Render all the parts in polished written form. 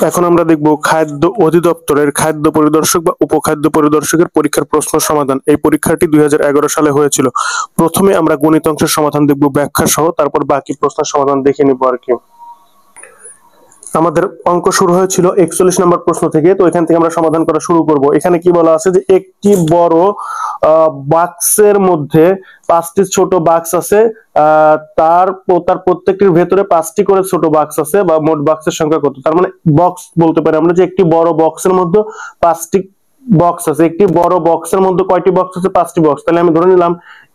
এখন আমরা দেখব খাদ্য অধিদপ্তরের খাদ্য পরিদর্শক বা উপখাদ্য পরিদর্শকের পরীক্ষার প্রশ্ন সমাধান। এই পরীক্ষাটি 2011 সালে হয়েছিল। প্রথমে আমরা গণিত অংশের সমাধান দেখব ব্যাখ্যা সহ, তারপর বাকি প্রশ্নের সমাধান দেখে নিব আর কি। আমাদের অঙ্ক শুরু হয়েছিল 41 নম্বর প্রশ্ন থেকে, তো এখান থেকে আমরা সমাধান করা শুরু করব। এখানে কি বলা আছে যে একটি বড় বাক্সের মধ্যে 5টি ছোট বাক্স আছে, তার প্রত্যেকটির ভেতরে 5টি করে ছোট বাক্স আছে, বা মোট বাক্সের সংখ্যা কত। তার মানে বক্স বলতে পারি আমরা যে একটি বড় বক্সের মধ্যে 5টি বক্স আছে। একটি বড় বক্সের মধ্যে কয়টি বক্স আছে? 5টি বক্স। তাহলে আমি ধরে নিলাম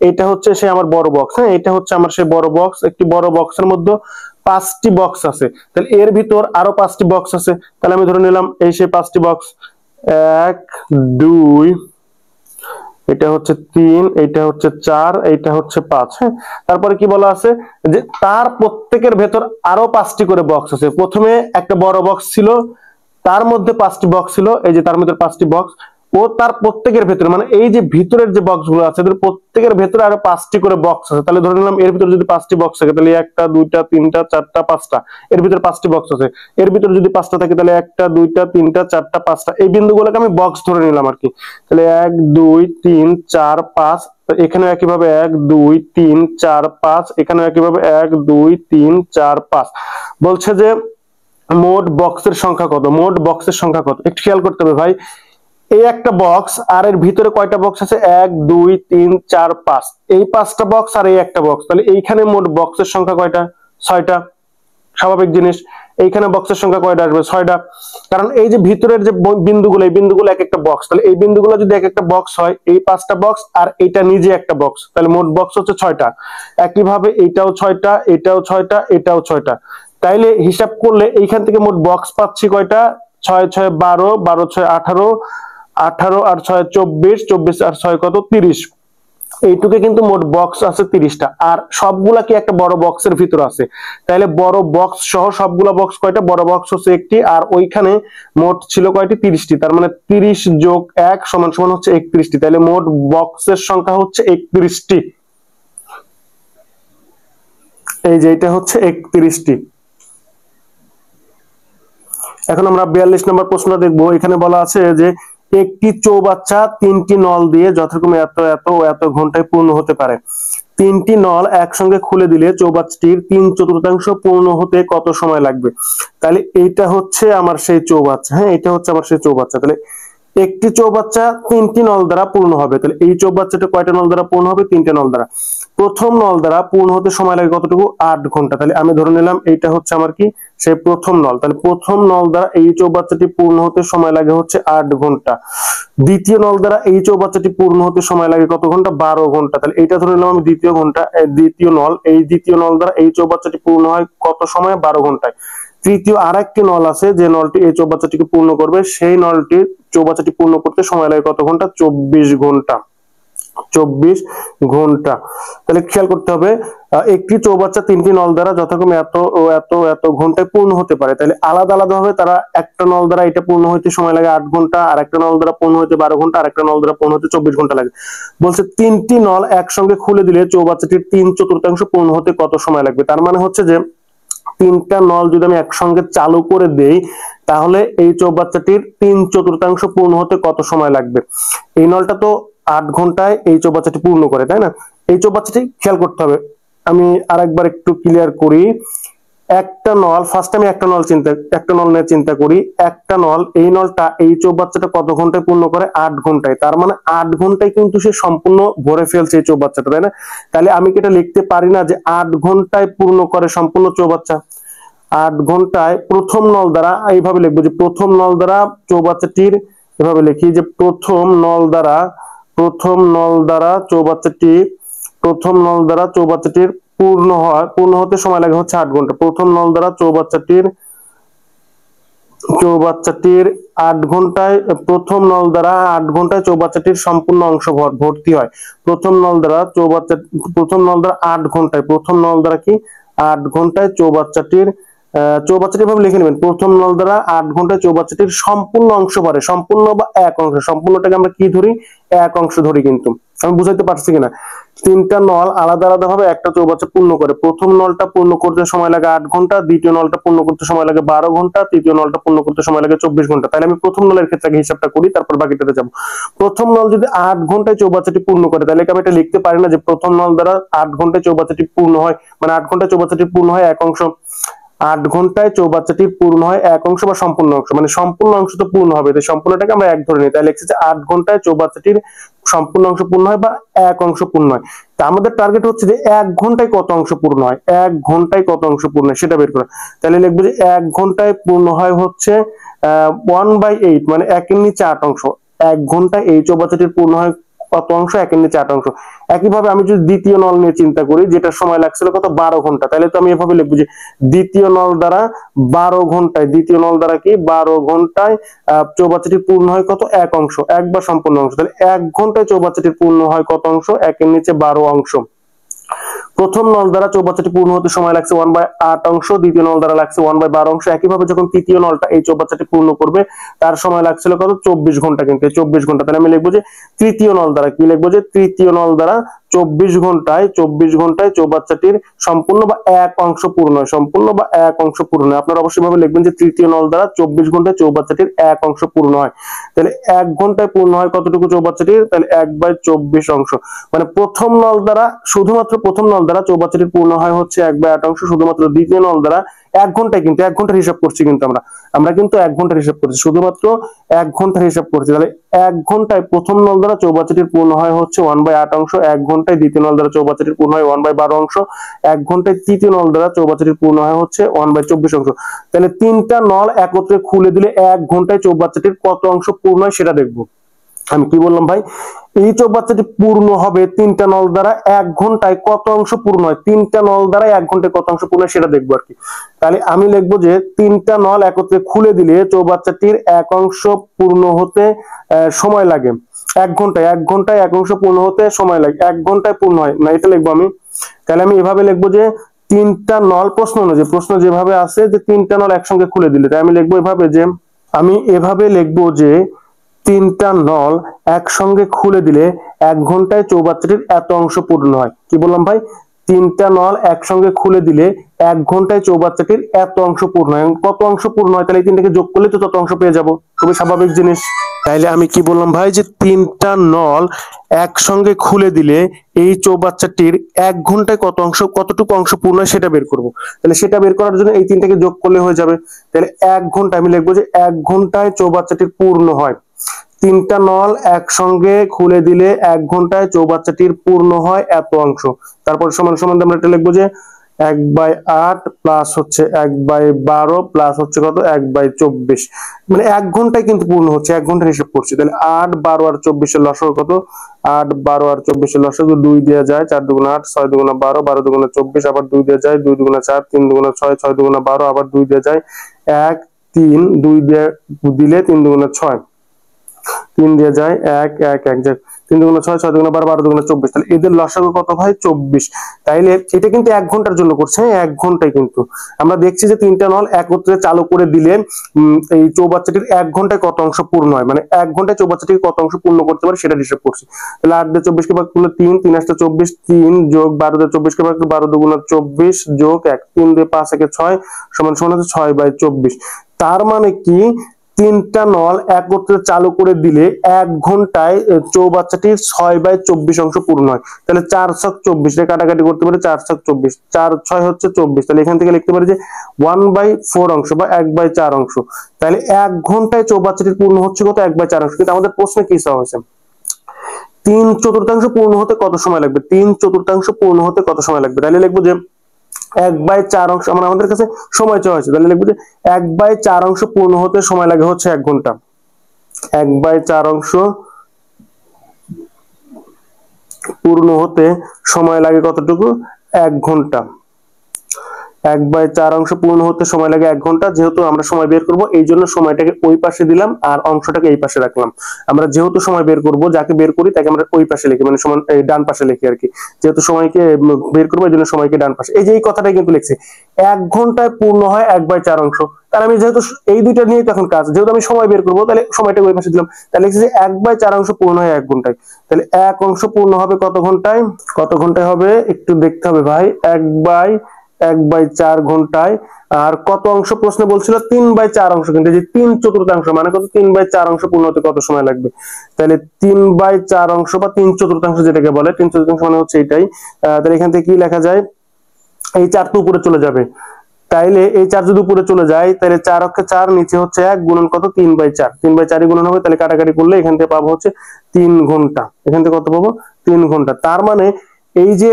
এটা হচ্ছে সে আমার বড় বক্স, হ্যাঁ, এটা হচ্ছে আমার সেই বড় বক্স। একটি বড় বক্সের মধ্যে 5টি বক্স আছে, তাহলে এর ভিতর আরো 5টি বক্স আছে। তাহলে আমি ধরে নিলাম এই সেই 5টি বক্স, 1 2, এটা হচ্ছে 3, এটা হচ্ছে 4, এটা হচ্ছে 5। হ্যাঁ, তারপরে কি বলা আছে যে তার প্রত্যেকের ভেতর আরো 5টি করে বক্স আছে। প্রথমে একটা বড় বক্স ছিল, তার মধ্যে 5টি বক্স ছিল, এই যে তার মধ্যে 5টি বক্স, ও তার প্রত্যেকের ভেতরে, মানে এই যে ভিতরের যে বক্স গুলো আছে এদের প্রত্যেকের ভেতরে আরো 5টি করে বক্স আছে। তাহলে ধরে নিলাম এর ভিতরে যদি 5টি বক্স থাকে, তাহলে 1টা 2টা 3টা 4টা 5টা, এর ভিতরে 5টি বক্স আছে। এর ভিতরে যদি 5টা থাকে তাহলে 1টা 2টা 3টা 4টা 5টা, এই বিন্দুগুলোকে আমি বক্স ধরে নিলাম আর কি। তাহলে 1 2 3 4 5, এখানে একইভাবে 1 2 3 4 5, এখানে একইভাবে 1 2 3 4 5। বলছে যে মোট বক্সের সংখ্যা কত। মোট বক্সের সংখ্যা কত একটু খেয়াল করতে হবে ভাই। এই একটা বক্স আর এর ভিতরে কয়টা বক্স আছে? 1 2 3 4 5, এই 5টা বক্স আর এই একটা বক্স। তাহলে এইখানে মোট বক্সের সংখ্যা কয়টা? 6টা। স্বাভাবিক জিনিস, এইখানে বক্সের সংখ্যা কয়টা আসবে? 6টা। কারণ এই যে ভিতরের যে বিন্দুগুলো, এই বিন্দুগুলো এক একটা বক্স। তাহলে এই বিন্দুগুলো যদি এক একটা বক্স হয়, এই 5টা বক্স আর এটা নিজে একটা বক্স, তাহলে মোট বক্স হচ্ছে 6টা। একইভাবে এইটাও 6টা, এটাও 6টা, এটাও 6টা। তাইলে হিসাব করলে এইখান থেকে মোট বক্স পাচ্ছি কয়টা? 6 6 12, 12 6 18, 18 আর 6 24, 24 আর 6 কত? 30। এইটুকে কিন্তু মোট বক্স আছে 30টা, আর সবগুলা কি একটা বড় বক্সের ভিতর আছে। তাহলে বড় বক্স সহ সবগুলা বক্স কয়টা? বড় বক্স হচ্ছে একটি, আর ওইখানে মোট ছিল কয়টি? 30টি। তার মানে 30 যোগ 1 সমান সমান হচ্ছে 31টি। তাহলে মোট বক্সের সংখ্যা হচ্ছে 31টি। এই যে এটা হচ্ছে 31টি। এখন আমরা 42 নম্বর প্রশ্ন দেখব। এখানে বলা আছে যে একটি চৌবাচ্চা 3টি নল দিয়ে যথাক্রমে এত এত এত ঘন্টায় পূর্ণ হতে পারে। 3টি নল একসঙ্গে খুলে দিলে চৌবাচ্চাটির 3/4 পূর্ণ হতে কত সময় লাগবে? তাহলে এইটা হচ্ছে আমার সেই চৌবাচ্চা, হ্যাঁ, এটা হচ্ছে আমার সেই চৌবাচ্চা। তাহলে একটি চৌবাচ্চা 3টি নল দ্বারা পূর্ণ হবে। তাহলে এই চৌবাচ্চাটা কয়টা নল দ্বারা পূর্ণ হবে? 3টে নল দ্বারা। প্রথম নল দ্বারা পূর্ণ হতে সময় লাগে কতটুকু? 8 ঘন্টা। তাহলে আমি ধরে নিলাম এইটা হচ্ছে আমার কি সেই প্রথম নল। তাহলে প্রথম নল দ্বারা এই চৌবাচ্চাটি পূর্ণ হতে সময় লাগে হচ্ছে 8 ঘন্টা। দ্বিতীয় নল দ্বারা এই চৌবাচ্চাটি পূর্ণ হতে সময় লাগে কত ঘন্টা? 12 ঘন্টা। তাহলে এইটা ধরে নিলাম আমি দ্বিতীয় ঘন্টা, দ্বিতীয় নল। এই দ্বিতীয় নল দ্বারা এই চৌবাচ্চাটি পূর্ণ হয় কত সময়? 12 ঘন্টায়। তৃতীয় আরেকটি নল আছে, যে নলটি এই চৌবাচ্চাটিকে পূর্ণ করবে, সেই নলটি চৌবাচ্চাটি পূর্ণ করতে সময় লাগে কত ঘন্টা? 24 ঘন্টা। 24 ঘন্টা। তাহলে খেয়াল করতে হবে, একটি চৌবাচ্চা 3টি নল দ্বারা যথাক্রমে এত ও এত এত ঘন্টায় পূর্ণ হতে পারে। তাহলে আলাদা আলাদা ভাবে তারা, একটা নল দ্বারা এটা পূর্ণ হতে সময় লাগে 8 ঘন্টা, আর একটা নল দ্বারা পূর্ণ হতে 12 ঘন্টা, আর একটা নল দ্বারা পূর্ণ হতে 24 ঘন্টা লাগে। বলছে 3টি নল একসঙ্গে খুলে দিলে চৌবাচ্চাটির 3/4 পূর্ণ হতে কত সময় লাগবে? তার মানে হচ্ছে যে 3টা নল যদি আমি একসঙ্গে চালু করে দেই, তাহলে এই চৌবাচ্চাটির 3/4 পূর্ণ হতে কত সময় লাগবে? এই নলটা তো 8 ঘন্টায় এই চৌবাচ্চাটি পূর্ণ করে, তাই না? এই চৌবাচ্চাটি খেয়াল করতে হবে। আমি আরেকবার একটু ক্লিয়ার করি। একটা নল, ফার্স্ট আমি একটা নল নিয়ে চিন্তা করি। একটা নল, এই নলটা এই চৌবাচ্চাটা কত ঘন্টায় পূর্ণ করে? 8 ঘন্টায়। তার মানে 8 ঘন্টায় কিন্তু সে সম্পূর্ণ ভরে ফেলছে এই চৌবাচ্চাটা, তাই না? তাহলে আমি কি এটা লিখতে পারি না যে 8 ঘন্টায় পূর্ণ করে সম্পূর্ণ চৌবাচ্চা? 8 ঘন্টায় প্রথম নল দ্বারা, এইভাবে লিখবো যে প্রথম নল দ্বারা চৌবাচ্চাটির, এভাবে লিখি যে প্রথম নল দ্বারা চৌবাচ্চাটির পূর্ণ হতে সময় লাগে হচ্ছে 8 ঘন্টা। প্রথম নল দ্বারা চৌবাচ্চাটির 8 ঘন্টায়, প্রথম নল দ্বারা 8 ঘন্টায় চৌবাচ্চাটির সম্পূর্ণ অংশ ভর্তি হয়। প্রথম নল দ্বারা 8 ঘন্টায়, প্রথম নল দ্বারা কি 8 ঘন্টায় চৌবাচ্চাটির চৌবাচ্চাটি ভাবে লিখে নেবেন, প্রথম নল দ্বারা 8 ঘন্টায় চৌবাচ্চাটির সম্পূর্ণ অংশ ভরে, সম্পূর্ণ বা এক অংশ, সম্পূর্ণটাকে আমরা কি ধরি, এক অংশ ধরি। কিন্তু আমি বুঝাইতে পারছি কিনা, তিনটা নল আলাদা আলাদা ভাবে একটা চৌবাচ্চা পূর্ণ করে। প্রথম নলটা পূর্ণ করতে সময় লাগে 8 ঘন্টা, দ্বিতীয় নলটা পূর্ণ করতে সময় লাগে 12 ঘন্টা, তৃতীয় নলটা পূর্ণ করতে সময় লাগে 24 ঘন্টা। তাহলে আমি প্রথম নলের ক্ষেত্রে আগে হিসাবটা করি, তারপর বাকিটাতে যাব। প্রথম নল যদি 8 ঘন্টায় চৌবাচ্চাটি পূর্ণ করে, তাহলে আমি এটা লিখতে পারি না যে প্রথম নল দ্বারা 8 ঘন্টায় চৌবাচ্চাটি পূর্ণ হয়, মানে 8 ঘন্টায় চৌবাচ্চাটি পূর্ণ হয় এক অংশ। 8 ঘন্টায় চৌবাচ্চাটি পূর্ণ হয় এক অংশ বা সম্পূর্ণ অংশ, মানে সম্পূর্ণ অংশ তো পূর্ণ হবে, তাই সম্পূর্ণটাকে আমরা এক ধরে নিই। তাই লিখছি যে 8 ঘন্টায় চৌবাচ্চাটির সম্পূর্ণ অংশ পূর্ণ হয় বা এক অংশ পূর্ণ হয়। তা আমাদের টার্গেট হচ্ছে যে 1 ঘন্টায় কত অংশ পূর্ণ হয়, 1 ঘন্টায় কত অংশ পূর্ণ হয় সেটা বের করা। তাহলে লিখবো যে 1 ঘন্টায় পূর্ণ হয় হচ্ছে 1/8, মানে 1 এর নিচে 8 অংশ। 1 ঘন্টায় এই চৌবাচ্চাটির পূর্ণ হয় কত অংশ, 1 এর নিচে 8 অংশ। একইভাবে আমি যদি দ্বিতীয় নল নিয়ে চিন্তা করি, যেটা সময় লাগছিল কত, 12 ঘন্টা, তাহলে তো আমি এভাবে লিখবো যে দ্বিতীয় নল দ্বারা 12 ঘন্টায়, দ্বিতীয় নল দ্বারা কি 12 ঘন্টায় চৌবাচ্চাটি পূর্ণ হয় কত, এক অংশ, এক বা সম্পূর্ণ অংশ। তাহলে 1 ঘন্টায় চৌবাচ্চাটির পূর্ণ হয় কত অংশ, 1 এর নিচে 12 অংশ। প্রথম নল দ্বারা চৌবাচ্চাটি পূর্ণ হতে সময় লাগছে 1/8 অংশ, দ্বিতীয় নল দ্বারা লাগছে 1/12 অংশ। একইভাবে যখন তৃতীয় নলটা এই চৌবাচ্চাটি পূর্ণ করবে, তার সময় লাগছিল কত, 24 ঘন্টা। কিন্তু 24 ঘন্টা, তাহলে আমি লিখবো যে তৃতীয় নল দ্বারা, কি লিখবো যে তৃতীয় নল দ্বারা 24 ঘন্টায় চৌবাচ্চাটির সম্পূর্ণ বা এক অংশ পূর্ণ হয়, সম্পূর্ণ বা এক অংশ পূর্ণ হয়। আপনারা অবশ্যই ভাবে লিখবেন যে তৃতীয় নল দ্বারা 24 ঘন্টায় চৌবাচ্চাটির এক অংশ পূর্ণ হয়। তাহলে 1 ঘন্টায় পূর্ণ হয় কতটুকু চৌবাচ্চাটির, তাহলে 1/24 অংশ। মানে প্রথম নল দ্বারা, শুধুমাত্র প্রথম নল দ্বারা চৌবাচ্চাটির পূর্ণ হয় হচ্ছে 1/8 অংশ, শুধুমাত্র দ্বিতীয় নল দ্বারা 1 ঘন্টায়, কিন্তু 1 ঘন্টার হিসাব করছি, কিন্তু আমরা কিন্তু 1 ঘন্টার হিসাব করছি, শুধুমাত্র 1 ঘন্টার হিসাব করছি। তাহলে 1 ঘন্টায় প্রথম নল দ্বারা চৌবাচ্চাটির পূর্ণ হয় হচ্ছে 1/8 অংশ, 1 ঘন্টায় দ্বিতীয় নল দ্বারা চৌবাচ্চাটির পূর্ণ হয় 1/12 অংশ, 1 ঘন্টায় তৃতীয় নল দ্বারা চৌবাচ্চাটির পূর্ণ হয় হচ্ছে 1/24 অংশ। তাহলে তিনটা নল একত্রে খুলে দিলে 1 ঘন্টায় চৌবাচ্চাটির কত অংশ পূর্ণ হয় সেটা দেখবো। আমি কি বললাম ভাই, এই চৌবাচ্চাটি পূর্ণ হবে তিনটা নল দ্বারা 1 ঘন্টায় কত অংশ পূর্ণ হয়, তিনটা নল দ্বারা 1 ঘন্টায় কত অংশ পূর্ণ হয় সেটা দেখবো আর কি। তাহলে আমি লিখবো যে তিনটা নল একত্রে খুলে দিলে চৌবাচ্চাটির এক অংশ পূর্ণ হতে সময় লাগে 1 ঘন্টায়, 1 ঘন্টায় এক অংশ পূর্ণ হতে সময় লাগে, 1 ঘন্টায় পূর্ণ হয় না, এটা লিখবো আমি। তাহলে আমি এভাবে লিখবো যে তিনটা নল, প্রশ্ন অনুযায়ী, প্রশ্ন যেভাবে আছে যে তিনটা নল একসঙ্গে খুলে দিলে, তাই আমি লিখবো এভাবে যে, আমি এভাবে লিখবো যে তিনটা নল একসঙ্গে খুলে দিলে 1 ঘন্টায় চৌবাচ্চাটির এত অংশ পূর্ণ হয়। কি বললাম ভাই, তিনটা নল একসঙ্গে খুলে দিলে 1 ঘন্টায় চৌবাচ্চাটির এত অংশ পূর্ণ হয়। কত অংশ পূর্ণ হয়, তাহলে এই তিনটাকে যোগ করলে তো তত অংশ পেয়ে যাবো, খুবই স্বাভাবিক জিনিস। তাইলে আমি কি বললাম ভাই, যে তিনটা নল একসঙ্গে খুলে দিলে এই চৌবাচ্চাটির 1 ঘন্টায় কত অংশ, কতটুকু অংশ পূর্ণ হয় সেটা বের করব। তাহলে সেটা বের করার জন্য এই তিনটাকে যোগ করলে হয়ে যাবে। তাহলে 1 ঘন্টা, আমি লিখবো যে 1 ঘন্টায় চৌবাচ্চাটির পূর্ণ হয়, তিনটা নল একসঙ্গে খুলে দিলে 1 ঘন্টায় চৌবাচ্চাটির পূর্ণ হয় এত অংশ। তারপর সমান সমান আমরা এটা লিখবো যে 1/8 প্লাস হচ্ছে 1/12 প্লাস হচ্ছে কত, 1/24, মানে 1 ঘন্টায় কিন্তু পূর্ণ হচ্ছে, 1 ঘন্টার হিসাব করছি। তাহলে 8, 12 আর 24 এর লসাগু কত, 8, 12 আর 24 এর লসাগু 2 দেওয়া যায়, 4 দুগুণা 8, 6 দুগুণা 12, 12 দুগুণা 24, আবার 2 দেওয়া যায়, 2 দুগুণা 4, 3 দুগুণা 6, 6 দুগুণা 12, আবার 2 দেওয়া যায়, 1, 3, 2 দিলে 3 দুগুণা 6, 3 দিয়ে যায় 1, 1, 1 যায়, 3 দুগুণা 6, 6 দুগুণা 12, 12 দুগুণা 24। তাহলে এদের লসাগু কত ভাই, 24। তাইলে এটা কিন্তু 1 ঘন্টার জন্য করছে, 1 ঘন্টায়। কিন্তু আমরা দেখছি যে তিনটা নল একত্রে চালু করে দিলে এই চৌবাচ্চাটির 1 ঘন্টায় কত অংশ পূর্ণ হয়, মানে 1 ঘন্টায় চৌবাচ্চাটির কত অংশ পূর্ণ করতে পারে সেটা হিসাব করছি। তাহলে 8 দিয়ে 24 কে ভাগ করলে 3, 3 8 24, 3 যোগ 12 দিয়ে 24 কে ভাগ করলে 12 দুগুণা 24 যোগ 1, 3 দিয়ে 5 একে 6 সমান সমান হচ্ছে 6/24। তার মানে কি, তিনটা নল একত্রে চালু করে দিলে 1 ঘন্টায় চৌবাচ্চাটির 6/24 অংশ পূর্ণ হয়। তাহলে 4 ছক 24, রে কাটাকাটি করতে পারে, 4 ছক 24, 4 6 হচ্ছে 24। তাহলে এখান থেকে লিখতে পারি যে 1/4 অংশ বা 1/4 অংশ। তাহলে 1 ঘন্টায় চৌবাচ্চাটির পূর্ণ হচ্ছে কত, 1/4 অংশ। কিন্তু আমাদের প্রশ্নে কি চাওয়া হয়েছে, 3/4 পূর্ণ হতে কত সময় লাগবে, 3/4 পূর্ণ হতে কত সময় লাগবে। তাহলে লিখবো যে 1/4 অংশ, মানে আমাদের কাছে সময় চাওয়া হয়েছে, তাহলে লিখবো যে 1/4 অংশ পূর্ণ হতে সময় লাগে হচ্ছে 1 ঘন্টা। 1/4 অংশ পূর্ণ হতে সময় লাগে কতটুকু, 1 ঘন্টা। 1/4 অংশ পূর্ণ হতে সময় লাগে 1 ঘন্টা। যেহেতু আমরা সময় বের করব এই জন্য সময়টাকে ওই পাশে দিলাম আর অংশটাকে এই পাশে রাখলাম। আমরা যেহেতু সময় বের করব, যাকে বের করি তাকে আমরা ওই পাশে লিখি, মানে সমান এই ডান পাশে লিখি আর কি। যেহেতু সময়কে বের করবো এই জন্য সময়কে ডান পাশে, এই যে এই কথাটাই কিন্তু লিখছি 1 ঘন্টায় পূর্ণ হয় 1/4 অংশ। তাহলে আমি যেহেতু এই দুইটা নিয়ে তখন কাজ, যেহেতু আমি সময় বের করবো তাহলে সময়টা ওই পাশে দিলাম, তাহলে লিখছি যে 1/4 অংশ পূর্ণ হয় 1 ঘন্টায়। তাহলে 1 অংশ পূর্ণ হবে কত ঘন্টায়, কত ঘন্টায় হবে একটু দেখতে হবে ভাই, 1/4 ঘন্টায়। আর কত অংশ প্রশ্নে বলছিল 3/4 অংশ, কিন্তু যে 3/4 মানে কত, 3/4 অংশ পূর্ণ হতে কত সময় লাগবে। তাহলে 3/4 অংশ বা 3/4 যেটাকে বলে, 3/4 মানে হচ্ছে এটাই। তাহলে এখান থেকে কি লেখা যায়, এই 4 তো উপরে চলে যাবে, তাইলে এই 4 যদি উপরে চলে যায় তাহলে 4 অক্ষে 4, নিচে হচ্ছে 1, গুণন কত 3/4, 3/4 গুণন হবে, তাহলে কাটাকাটি করলে এখান থেকে পাবো হচ্ছে 3 ঘন্টা। এখান থেকে কত পাবো 3 ঘন্টা। তার মানে এই যে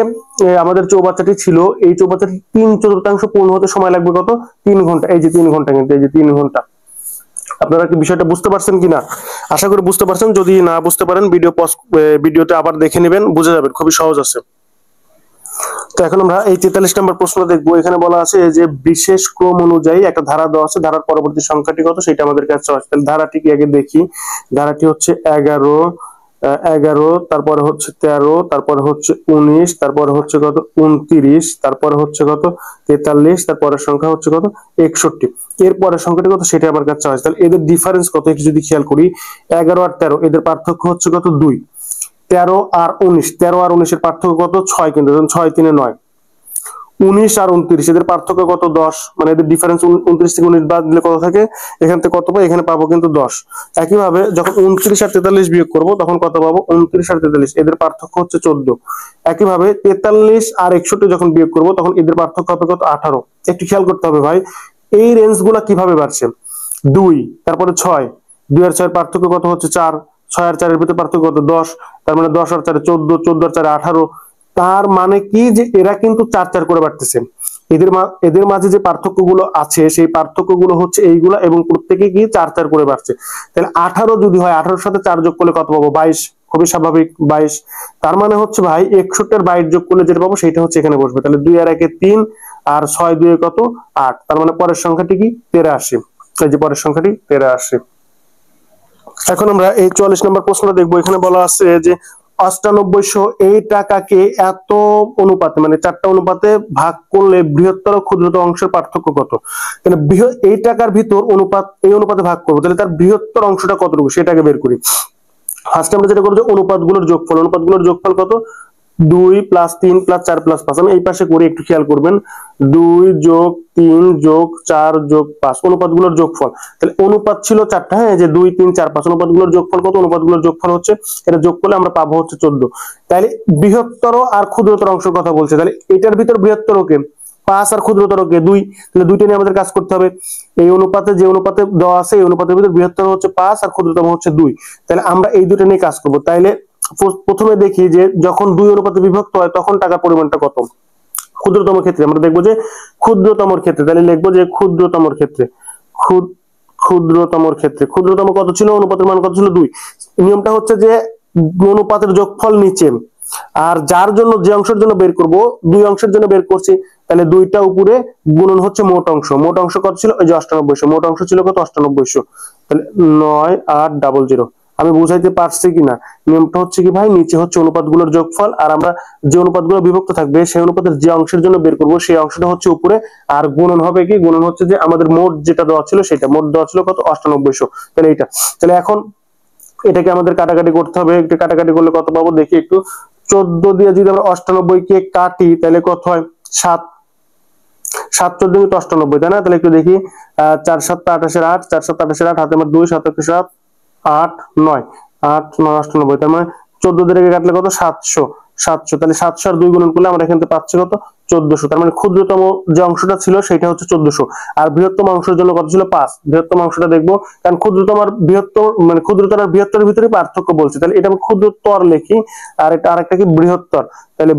আমাদের চৌবাচ্চাটি ছিল, এই চৌবাচ্চাটি 3/4 পূর্ণ হতে সময় লাগবে কত, 3 ঘন্টা। এই যে 3 ঘন্টা, কিন্তু এই যে 3 ঘন্টা। আপনারা কি বিষয়টা বুঝতে পারছেন কিনা? আশা করি বুঝতে পারছেন। যদি না বুঝতে পারেন ভিডিওতে আবার দেখে নেবেন, বুঝে যাবেন, খুবই সহজ আছে। তো এখন আমরা এই 43 নম্বর প্রশ্ন দেখবো। এখানে বলা আছে যে বিশেষ ক্রম অনুযায়ী একটা ধারা দেওয়া আছে, ধারার পরবর্তী সংখ্যাটি কত সেটা আমাদের কাছে আছে। তাহলে ধারাটি কি আগে দেখি। ধারাটি হচ্ছে 11, তারপরে হচ্ছে 13, তারপরে হচ্ছে 19, তারপরে হচ্ছে কত 29, তারপরে হচ্ছে কত 43, তারপরের সংখ্যা হচ্ছে কত 61। এর পরের সংখ্যাটি কত সেটা আমার কাছে আছে। তাহলে এদের ডিফারেন্স কত একটু যদি খেয়াল করি, 11 আর 13 এদের পার্থক্য হচ্ছে কত 2। 13 আর 19 এর পার্থক্য কত 6, কিন্তু 6 3 9। 19 আর 29 এদের পার্থক্য কত 10, মানে এদের ডিফারেন্স 29 থেকে 19 বাদ দিলে কত থাকে, এখান থেকে কত পাই, এখানে পাবো কিন্তু 10। একইভাবে যখন 29 আর 43 বিয়োগ করব তখন কত পাবো, 29 আর 43 এদের পার্থক্য হচ্ছে 14। একইভাবে 43 আর 61 যখন বিয়োগ করব তখন এদের পার্থক্য হবে কত 18। একটু খেয়াল করতে হবে ভাই, এই রেঞ্জগুলো কিভাবে বাড়ছে। 2, তারপরে 6, 2 আর 6 এর পার্থক্য কত হচ্ছে 4, 6 আর 4 এর ভিতরে পার্থক্য কত 10, তার মানে 10 আর 4 14, 14 আর 4 18। তার মানে কি যে এরা কিন্তু 4 4 করে বাড়তেছে। এদের মাঝে যে পার্থক্যগুলো আছে সেই পার্থক্যগুলো হচ্ছে এইগুলা, এবং প্রত্যেকে কি 4 4 করে বাড়ছে। তাহলে 18 যদি হয়, 18 সাথে 4 যোগ করলে কত পাবো 22, খুবই স্বাভাবিক 22। তার মানে হচ্ছে ভাই 61 এর 22 যোগ করলে যেটা পাবো সেটা হচ্ছে এখানে বসবে। তাহলে 2 আর 1 3, আর 6 2 কত 8, তার মানে পরের সংখ্যাটি কি 83। এই যে পরের সংখ্যাটি 83। এখন আমরা এই 44 নম্বর প্রশ্নটা দেখবো। এখানে বলা আছে যে 9800 এই টাকাকে এত অনুপাতে, মানে 4টা অনুপাতে ভাগ করলে বৃহত্তর ক্ষুদ্রতর অংশের পার্থক্য কত। তাহলে এই টাকার ভিতর এই অনুপাতে ভাগ করবো, তাহলে তার বৃহত্তর অংশটা কতটুকু সেটাকে বের করি। ফার্স্টে আমরা যেটা করবো যে অনুপাতগুলোর যোগফল কত, 2 + 3 + 4 + 5। আমি এই পাশে করে একটু খেয়াল করবেন, 2 + 3 + 4 + 5 অনুপাতগুলোর যোগফল। তাহলে অনুপাত ছিল 4টা, হ্যাঁ, যে 2 3 4 5 অনুপাতগুলোর যোগফল কত, অনুপাতগুলোর যোগফল হচ্ছে, এটা যোগ করলে আমরা পাবো হচ্ছে 14। তাহলে বৃহত্তর আর ক্ষুদ্রতর অংশের কথা বলছে, তাহলে এটার ভিতর বৃহত্তর কে 5 আর ক্ষুদ্রতর কে 2, তাহলে দুইটা নিয়ে আমাদের কাজ করতে হবে। এই অনুপাতে যে অনুপাতে দেওয়া আছে এই অনুপাতের ভিতর বৃহত্তর হচ্ছে 5 আর ক্ষুদ্রতম হচ্ছে 2, তাহলে আমরা এই দুটো নিয়ে কাজ করব। তাইলে প্রথমে দেখি যে যখন 2 অনুপাতে বিভক্ত হয় তখন টাকার পরিমাণটা কত। ক্ষুদ্রতম ক্ষেত্রে আমরা দেখবো যে ক্ষুদ্রতমর ক্ষেত্রে, তাহলে লিখবো যে ক্ষুদ্রতমর ক্ষেত্রে, ক্ষুদ্রতম কত ছিল, অনুপাতের মান কত ছিল 2। নিয়মটা হচ্ছে যে অনুপাতের যোগফল নিচে, আর যার জন্য যে অংশের জন্য বের করব 2 অংশের জন্য বের করছি, তাহলে 2টা উপরে গুণন হচ্ছে মোট অংশ কত ছিল, এই যে 9800, মোট অংশ ছিল কত 9800। তাহলে 9 8 00। আমি বুঝাইতে পারছি কিনা, নিয়মটা হচ্ছে কি ভাই, নিচে হচ্ছে অনুপাতগুলোর যোগফল, আর আমরা যে অনুপাতগুলো বিভক্ত থাকবে সেই অনুপাতের যে অংশের জন্য বের করব সেই অংশটা হচ্ছে উপরে, আর গুণন হবে কি, গুণন হচ্ছে যে আমাদের মোট যেটা দেওয়া ছিল সেটা, মোট দেওয়া ছিল কত 9800। তাহলে এইটা, তাহলে এখন এটাকে আমাদের কাটাকাটি করতে হবে। একটু কাটাকাটি করলে কত পাবো দেখি একটু, 14 দিয়ে যদি আমরা 98 কে কাটি তাহলে কত হয় 7, 7 14 98, তাই না। তাহলে একটু দেখি, 4 7 28 8, 4 7 28 8, হাতে আমার 2 7 7 8 9, 8 9 98, তার মানে 14 দিয়ে কাটলে কত 700। তাহলে 700 আর 2 গুণন করলে আমরা এখান থেকে পাচ্ছি কত 1400। তার মানে ক্ষুদ্রতম যে অংশটা ছিল সেটা হচ্ছে 1400, আর বৃহত্তম অংশের জন্য কত ছিল 5। বৃহত্তম অংশটা দেখবো, কারণ ক্ষুদ্রতম আর বৃহত্তর, মানে ক্ষুদ্রতর আর বৃহত্তরের ভিতরে পার্থক্য বলছে, তাহলে এটা আমি ক্ষুদ্রতর লিখি, আর এটা আরেকটা কি বৃহত্তর। তাহলে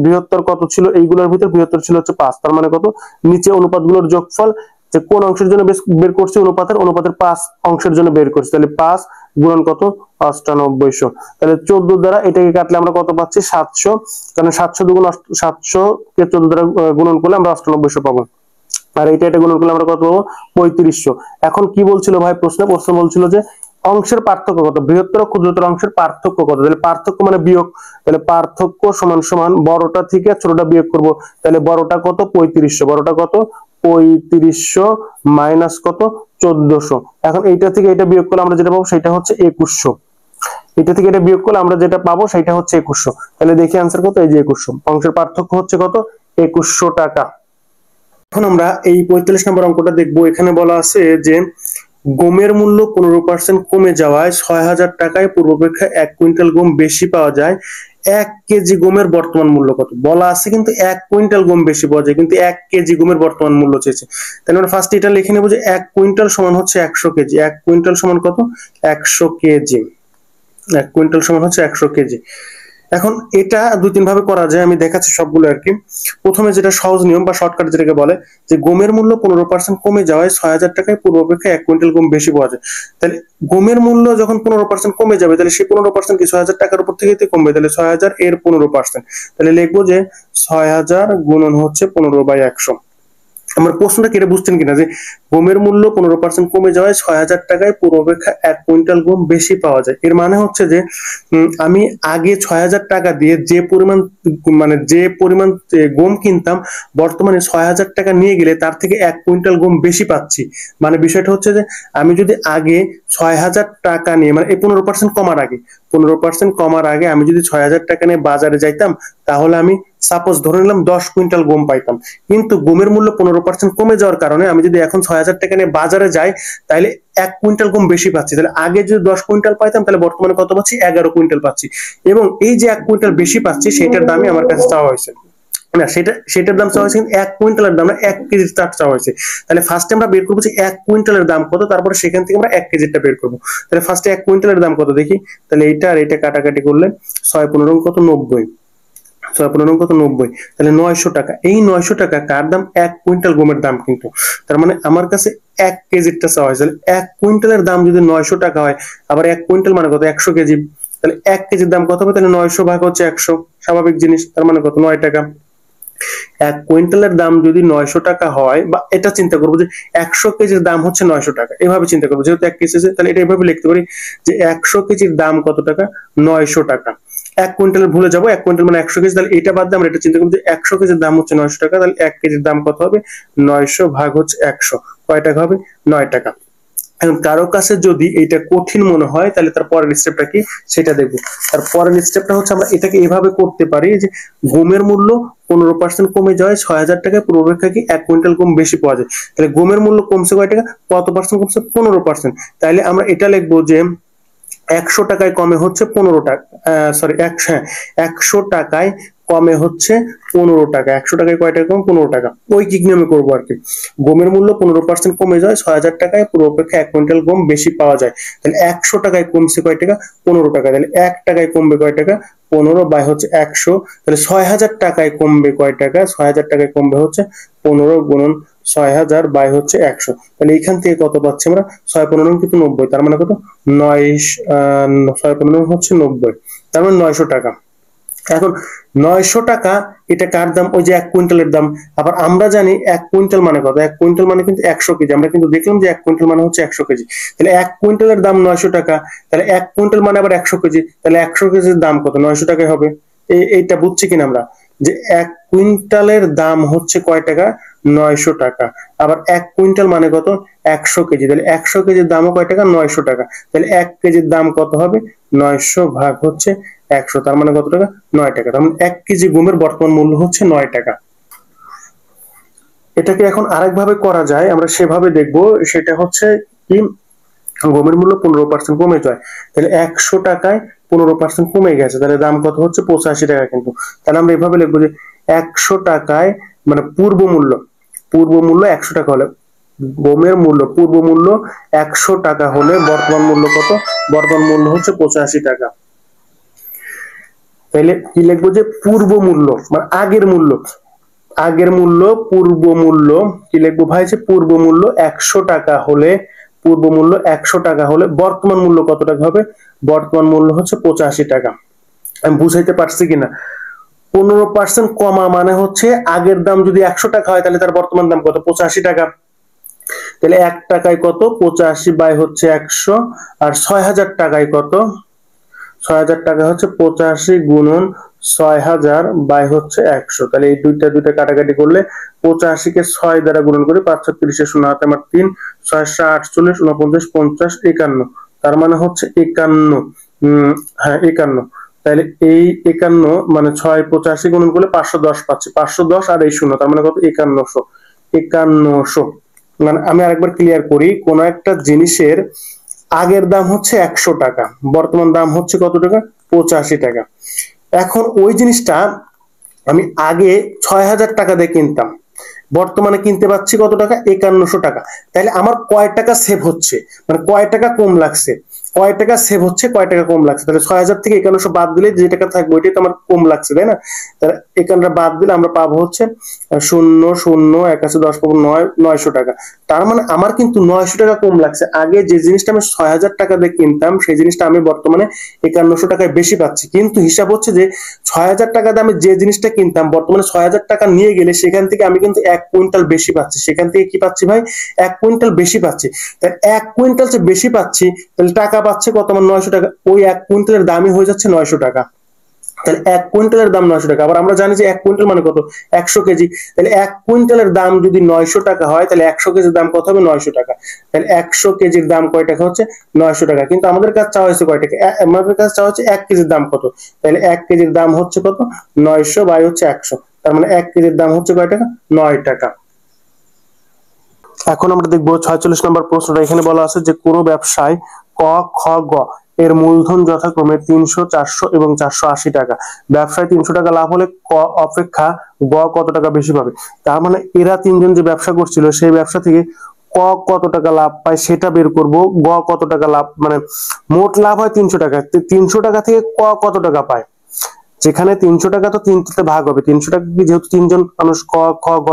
বৃহত্তর কত ছিল, এইগুলোর ভিতর বৃহত্তর ছিল হচ্ছে 5, তার মানে কত, নিচে অনুপাতগুলোর যোগফল যে কোন অংশের জন্য বের করছি অনুপাতের 5 অংশের জন্য বের করছি, তাহলে 5 গুণন কত 9800। তাহলে 14 দ্বারা এটাকে কাটলে আমরা কত পাচ্ছি 700, কারণ 700 দুগুণ 700 কে 14 দ্বারা গুণন করলে আমরা 9800 পাবো। আর এটা গুণন করলে আমরা কত পাবো 3500। এখন কি বলছিল ভাই প্রশ্ন বলছিল যে অংশের পার্থক্য কত, বৃহত্তর ক্ষুদ্রতর অংশের পার্থক্য কত। তাহলে পার্থক্য মানে বিয়োগ, তাহলে পার্থক্য সমান সমান বড়টা থেকে ছোটটা বিয়োগ করব। তাহলে বড়টা কত 3500, বড়টা কত 3500 মাইনাস কত 1400। এখন এইটা থেকে এটা বিয়োগ করলে আমরা যেটা পাবো সেটা হচ্ছে 2100। এটা থেকে এটা বিয়োগ করলে আমরা যেটা পাবো সেটা হচ্ছে 2100। তাহলে দেখি आंसर কত, এই যে 2100। অংশের পার্থক্য হচ্ছে কত 2100 টাকা। এখন আমরা এই 45 নম্বর অঙ্কটা দেখবো। এখানে বলা আছে যে গমের মূল্য 15% কমে যাওয়ায় 6000 টাকায় পূর্বাপেক্ষা 1 কুইন্টাল গম বেশি পাওয়া যায়। 1 কেজি গমের বর্তমান মূল্য কত বলা আছে, কিন্তু 1 কুইন্টাল গম বেশি পাওয়া যায়, কিন্তু 1 কেজি গমের বর্তমান মূল্য চেয়েছে। তাহলে আমরা ফার্স্ট এটা লিখে নেব যে 1 কুইন্টাল সমান হচ্ছে 100 কেজি। 1 কুইন্টাল সমান কত 100 কেজি। 1 কুইন্টাল সমান হচ্ছে 100 কেজি। এখন এটা দুই তিন ভাবে করা যায়, আমি দেখাচ্ছি সবগুলো আর কি। প্রথমে যেটা সহজ নিয়ম বা শর্টকাট যেটাকে বলে, যে গমের মূল্য 15% কমে যাওয়ায় 6000 টাকায় পূর্বাপেক্ষা 1 কুইন্টাল গম বেশি পাওয়া যায়। তাহলে গমের মূল্য যখন 15% কমে যাবে, তাহলে সেই 15% কি 6000 টাকার উপর থেকে কমবে, তাহলে 6000 এর 15%। তাহলে লিখবো যে 6000 গুণন হচ্ছে 15/100। আমার প্রশ্নটা কেটে বুঝছেন কিনা, যে গমের মূল্য 15% কমে যাওয়ায় 6000 টাকায় পূর্বাপেক্ষা 1 কুইন্টাল গম বেশি পাওয়া যায়। এর মানে হচ্ছে যে আমি আগে 6000 টাকা দিয়ে যে পরিমাণ গম কিনতাম, বর্তমানে 6000 টাকা নিয়ে গেলে তার থেকে 1 কুইন্টাল গম বেশি পাচ্ছি। মানে বিষয়টা হচ্ছে যে আমি যদি আগে 6000 টাকা নিয়ে, মানে এই 15% কমার আগে আমি যদি 6000 টাকা নিয়ে বাজারে যাইতাম, তাহলে আমি সাপোজ ধরে নিলাম 10 কুইন্টাল গম পাইতাম। কিন্তু গমের মূল্য 15% কমে যাওয়ার কারণে আমি যদি এখন 6000 টাকা নিয়ে বাজারে যাই, তাহলে 1 কুইন্টাল গম বেশি পাচ্ছি। তাহলে আগে যদি 10 কুইন্টাল পাইতাম, তাহলে বর্তমানে কত পাচ্ছি 11 কুইন্টাল পাচ্ছি। এবং এই যে 1 কুইন্টাল বেশি পাচ্ছি, সেটার দামই আমার কাছে চাওয়া হয়েছে না, সেটার দাম চাওয়া হয়েছে, কিন্তু 1 কুইন্টালের দাম না, 1 কেজির দাম চাওয়া হয়েছে। তাহলে ফার্স্টে আমরা বের করবো যে 1 কুইন্টালের দাম কত, তারপরে সেখান থেকে আমরা 1 কেজিটা বের করবো। তাহলে ফার্স্টে 1 কুইন্টালের দাম কত দেখি। তাহলে এইটা আর এটা কাটাকাটি করলে 6 15 কত 90, 6 15 কত 90, তাহলে 900 টাকা। এই 900 টাকা কার দাম, 1 কুইন্টাল গমের দাম কিন্তু। তার মানে আমার কাছে 1 কেজিটা চাওয়া হয়েছে। 1 কুইন্টালের দাম যদি 900 টাকা হয়, আবার 1 কুইন্টাল মানে কত 100 কেজি, তাহলে 1 কেজির দাম কত হবে, তাহলে 900 ভাগ হচ্ছে 100, স্বাভাবিক জিনিস, তার মানে কত 9 টাকা। 1 কুইন্টালের দাম যদি 900 টাকা হয়, বা এটা চিন্তা করবো যে 100 কেজির দাম হচ্ছে 900 টাকা, এভাবে চিন্তা করবো, যেহেতু 1 কেজি আছে, তাহলে এটা এভাবে লিখতে পারি যে 100 কেজির দাম কত টাকা 900 টাকা। 1 কুইন্টাল ভুলে যাবো, 1 কুইন্টাল মানে 100 কেজি, তাহলে এটা বাদ দিয়ে আমরা এটা চিন্তা করবো যে 100 কেজির দাম হচ্ছে 900 টাকা, তাহলে 1 কেজির দাম কত হবে 900 ভাগ হচ্ছে 100, কয় টাকা হবে 9 টাকা। এখন কারো কাছে যদি এটা কঠিন মনে হয়, তাহলে তার পরের স্টেপটা কি সেটা দেখবো। তার পরের স্টেপটা হচ্ছে আমরা এটাকে এভাবে করতে পারি যে গমের মূল্য 15% কমে যায় 6000 টাকায়, পূর্বাপেক্ষা কি 1 কুইন্টাল গম বেশি পাওয়া যায়। তাহলে গমের মূল্য কমছে কয় টাকা, কত পার্সেন্ট কমছে 15%। তাহলে আমরা এটা লিখবো যে 100 টাকায় কমে হচ্ছে 15 টাকা, সরি 100 টাকায় কমে হচ্ছে 15 টাকা। 100 টাকায় কয় টাকা কম 15 টাকা। ওই কি নিয়মে করবো আর কি। গমের মূল্য 15% কমে যায় 6000 টাকায়, পূর্বাপেক্ষা 1 কুইন্টাল গম বেশি পাওয়া যায়। তাহলে 100 টাকায় কমছে কয় টাকা 15 টাকা। তাহলে 1 টাকায় কমবে কয় টাকা 15 বাই হচ্ছে 100। তাহলে 6000 টাকায় কমবে কয় টাকা, 6000 টাকায় কমবে হচ্ছে 15 গুণন 6000 বাই হচ্ছে 100। তাহলে এইখান থেকে কত পাচ্ছি আমরা 6 15 কিন্তু 90, তার মানে কত 6 15 হচ্ছে 90, তার মানে 900 টাকা। এখন 900 টাকা এটা কার দাম, ওই যে 1 কুইন্টালের দাম। আবার আমরা জানি 1 কুইন্টাল মানে কত, 1 কুইন্টাল মানে কিন্তু 100 কেজি। আমরা কিন্তু দেখলাম যে 1 কুইন্টাল মানে হচ্ছে 100 কেজি। তাহলে 1 কুইন্টালের দাম 900 টাকা, তাহলে 1 কুইন্টাল মানে আবার 100 কেজি, তাহলে 100 কেজির দাম কত 900 টাকায় হবে। এইটা বুঝছি কিনা আমরা, যে 1 কুইন্টালের দাম হচ্ছে কয় টাকা 900 টাকা। আবার 1 কুইন্টাল মানে কত 100 কেজি, তাহলে 100 কেজির দামও কয় টাকা 900 টাকা। তাহলে 1 কেজির দাম কত হবে 900 ভাগ হচ্ছে 100, তার মানে কত টাকা 9 টাকা। তার মানে 1 কেজি গমের বর্তমান মূল্য হচ্ছে 9 টাকা। এটাকে এখন আরেক ভাবে করা যায়, আমরা সেভাবে দেখবো। সেটা হচ্ছে কি, গমের মূল্য 15% কমে যায়, তাহলে 100 টাকায় 15% কমে গেছে, তাহলে দাম কত হচ্ছে 85 টাকা কিন্তু। তাহলে আমরা এভাবে লিখবো যে 100 টাকায়, মানে পূর্ব মূল্য 100 টাকা হলে, গমের মূল্য পূর্ব মূল্য 100 টাকা হলে বর্তমান মূল্য কত, বর্তমান মূল্য হচ্ছে 85 টাকা। তাহলে কি লিখবো যে পূর্ব মূল্য মানে আগের মূল্য, আগের মূল্য পূর্ব মূল্য কি লিখবো ভাই, যে পূর্ব মূল্য 100 টাকা হলে, পূর্ব মূল্য 100 টাকা হলে বর্তমান মূল্য কত টাকা হবে? বর্তমান মূল্য হচ্ছে 85 টাকা। আমি বুঝাইতে পারছি কিনা? 15% কমা মানে হচ্ছে আগের দাম যদি 100 টাকা হয় তাহলে তার বর্তমান দাম কত? 85 টাকা। তাহলে 1 টাকায় কত? 85 বাই হচ্ছে 100, আর 6000 টাকায় কত? 6000 টাকা হচ্ছে 85 গুণন 6000 বাই হচ্ছে 100। তাহলে এই দুইটা কাটাকাটি করলে 85 কে 6 দ্বারা গুণন করে 5 36 এর 0 হাতে আমার 3, 6 48 49 50 51, তার মানে হচ্ছে 51। হ্যাঁ 51। তাহলে এই 51 মানে 6 85 গুণন করলে 510 পাচ্ছি, 510 আর এই 0 তার মানে কত? 5100। 5100 মানে আমি আরেকবার ক্লিয়ার করি, কোন একটা জিনিসের আগের দাম হচ্ছে 100 টাকা, বর্তমান দাম হচ্ছে কত টাকা? 85 টাকা। এখন ওই জিনিসটা আমি আগে 6000 টাকা দিয়ে কিনতাম, বর্তমানে কিনতে পাচ্ছি কত টাকা? 5100 টাকা। তাহলে আমার কয় টাকা সেভ হচ্ছে, মানে কয় টাকা কম লাগছে, কয় টাকা সেভ হচ্ছে, কয় টাকা কম লাগছে? তাহলে 6000 থেকে 5100 বাদ দিলে যে টাকা থাকবে ওইটাই তো আমার কম লাগছে, তাই না? তাহলে 51 বাদ দিলে আমরা পাবো হচ্ছে 0 0 1 আছে 10 পাবো 9, 900 টাকা। তার মানে আমার কিন্তু 900 টাকা কম লাগছে। আগে যে জিনিসটা আমি 6000 টাকা দিয়ে কিনতাম সেই জিনিসটা আমি বর্তমানে 5100 টাকায় বেশি পাচ্ছি, কিন্তু হিসাব হচ্ছে যে 6000 টাকা দামে যে জিনিসটা কিনতাম বর্তমানে 6000 টাকা নিয়ে গেলে সেখান থেকে আমি কিন্তু 1 কুইন্টাল বেশি পাচ্ছি। সেখান থেকে কি পাচ্ছি ভাই? 1 কুইন্টাল বেশি পাচ্ছি। তাহলে 1 কুইন্টাল যে বেশি পাচ্ছি, তাহলে টাকা পাচ্ছে কত? আমার 900 টাকা। ওই 1 কুইন্টালের দামই হয়ে যাচ্ছে 900 টাকা। তাহলে 1 কুইন্টালের দাম 900 টাকা। আবার আমরা জানি যে 1 কুইন্টাল মানে কত? 100 কেজি। তাহলে 1 কুইন্টালের দাম যদি 900 টাকা হয় তাহলে 100 কেজির দাম কত হবে? 900 টাকা। তাহলে 100 কেজির দাম কয় টাকা হচ্ছে? 900 টাকা। কিন্তু আমাদের কাছে চাওয়া হয়েছে কয় টাকা? আমাদের কাছে চাওয়া হচ্ছে 1 কেজির দাম কত? তাহলে 1 কেজির দাম হচ্ছে কত? 900 বাই হচ্ছে 100। তার মানে 1 কেজির দাম হচ্ছে কয় টাকা? 9 টাকা। এখন আমরা দেখবো 46 নম্বর প্রশ্নটা। এখানে বলা আছে যে কোন ব্যবসায় ক, খ, গ এর মূলধন যথাক্রমে 300, 400 এবং 480 টাকা। ব্যবসায় 300 টাকা লাভ হলে ক অপেক্ষা গ কত টাকা বেশি পাবে? তার মানে এরা তিনজন যে ব্যবসা করছিল সেই ব্যবসা থেকে ক কত টাকা লাভ পায় সেটা বের করব। গ কত টাকা লাভ, মানে মোট লাভ হয় 300 টাকা, 300 টাকা থেকে ক কত টাকা পায়? যেখানে 300 টাকা তো 3তে ভাগ হবে, 300 টাকা কি যেহেতু তিনজন মানুষ ক, খ, গ,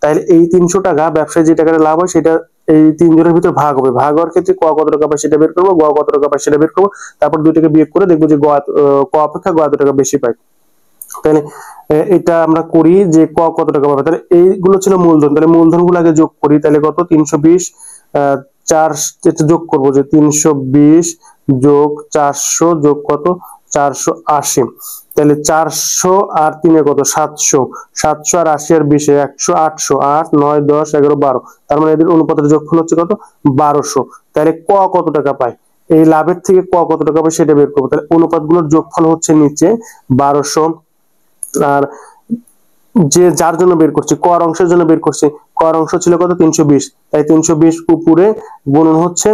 তাহলে এই 300 টাকা ব্যবসায় যে টাকাটা লাভ হয় সেটা এই তিনজনের ভিতর ভাগ হবে। ভাগ হওয়ার ক্ষেত্রে ক কত টাকা পায় সেটা বের করবো, গ কত টাকা পায় সেটা বের করবো, তারপর দুইটাকে বিয়োগ করে দেখবো যে ক অপেক্ষা গ এত টাকা বেশি পায়। তাহলে এটা আমরা করি যে ক কত টাকা পাবে। তাহলে এইগুলো ছিল মূলধন, তাহলে মূলধন গুলো আগে যোগ করি। তাহলে কত? 320, 4 যোগ করবো যে 320 যোগ 400 যোগ কত? 480। তাহলে 400 আর 3 কত? 700, 700 আর 80 আর 20 100, 800, 8 9 10 11 12, তার মানে এদের অনুপাতের যোগফল হচ্ছে কত? 1200। তাহলে ক কত টাকা পায়? এই লাভের থেকে ক কত টাকা পায় সেটা বের করবো। তাহলে অনুপাতগুলোর যোগফল হচ্ছে নিচে 1200, আর যে যার জন্য বের করছি কর অংশের জন্য বের করছি, কর অংশ ছিল কত? 320, তাই 320 উপরে গুণন হচ্ছে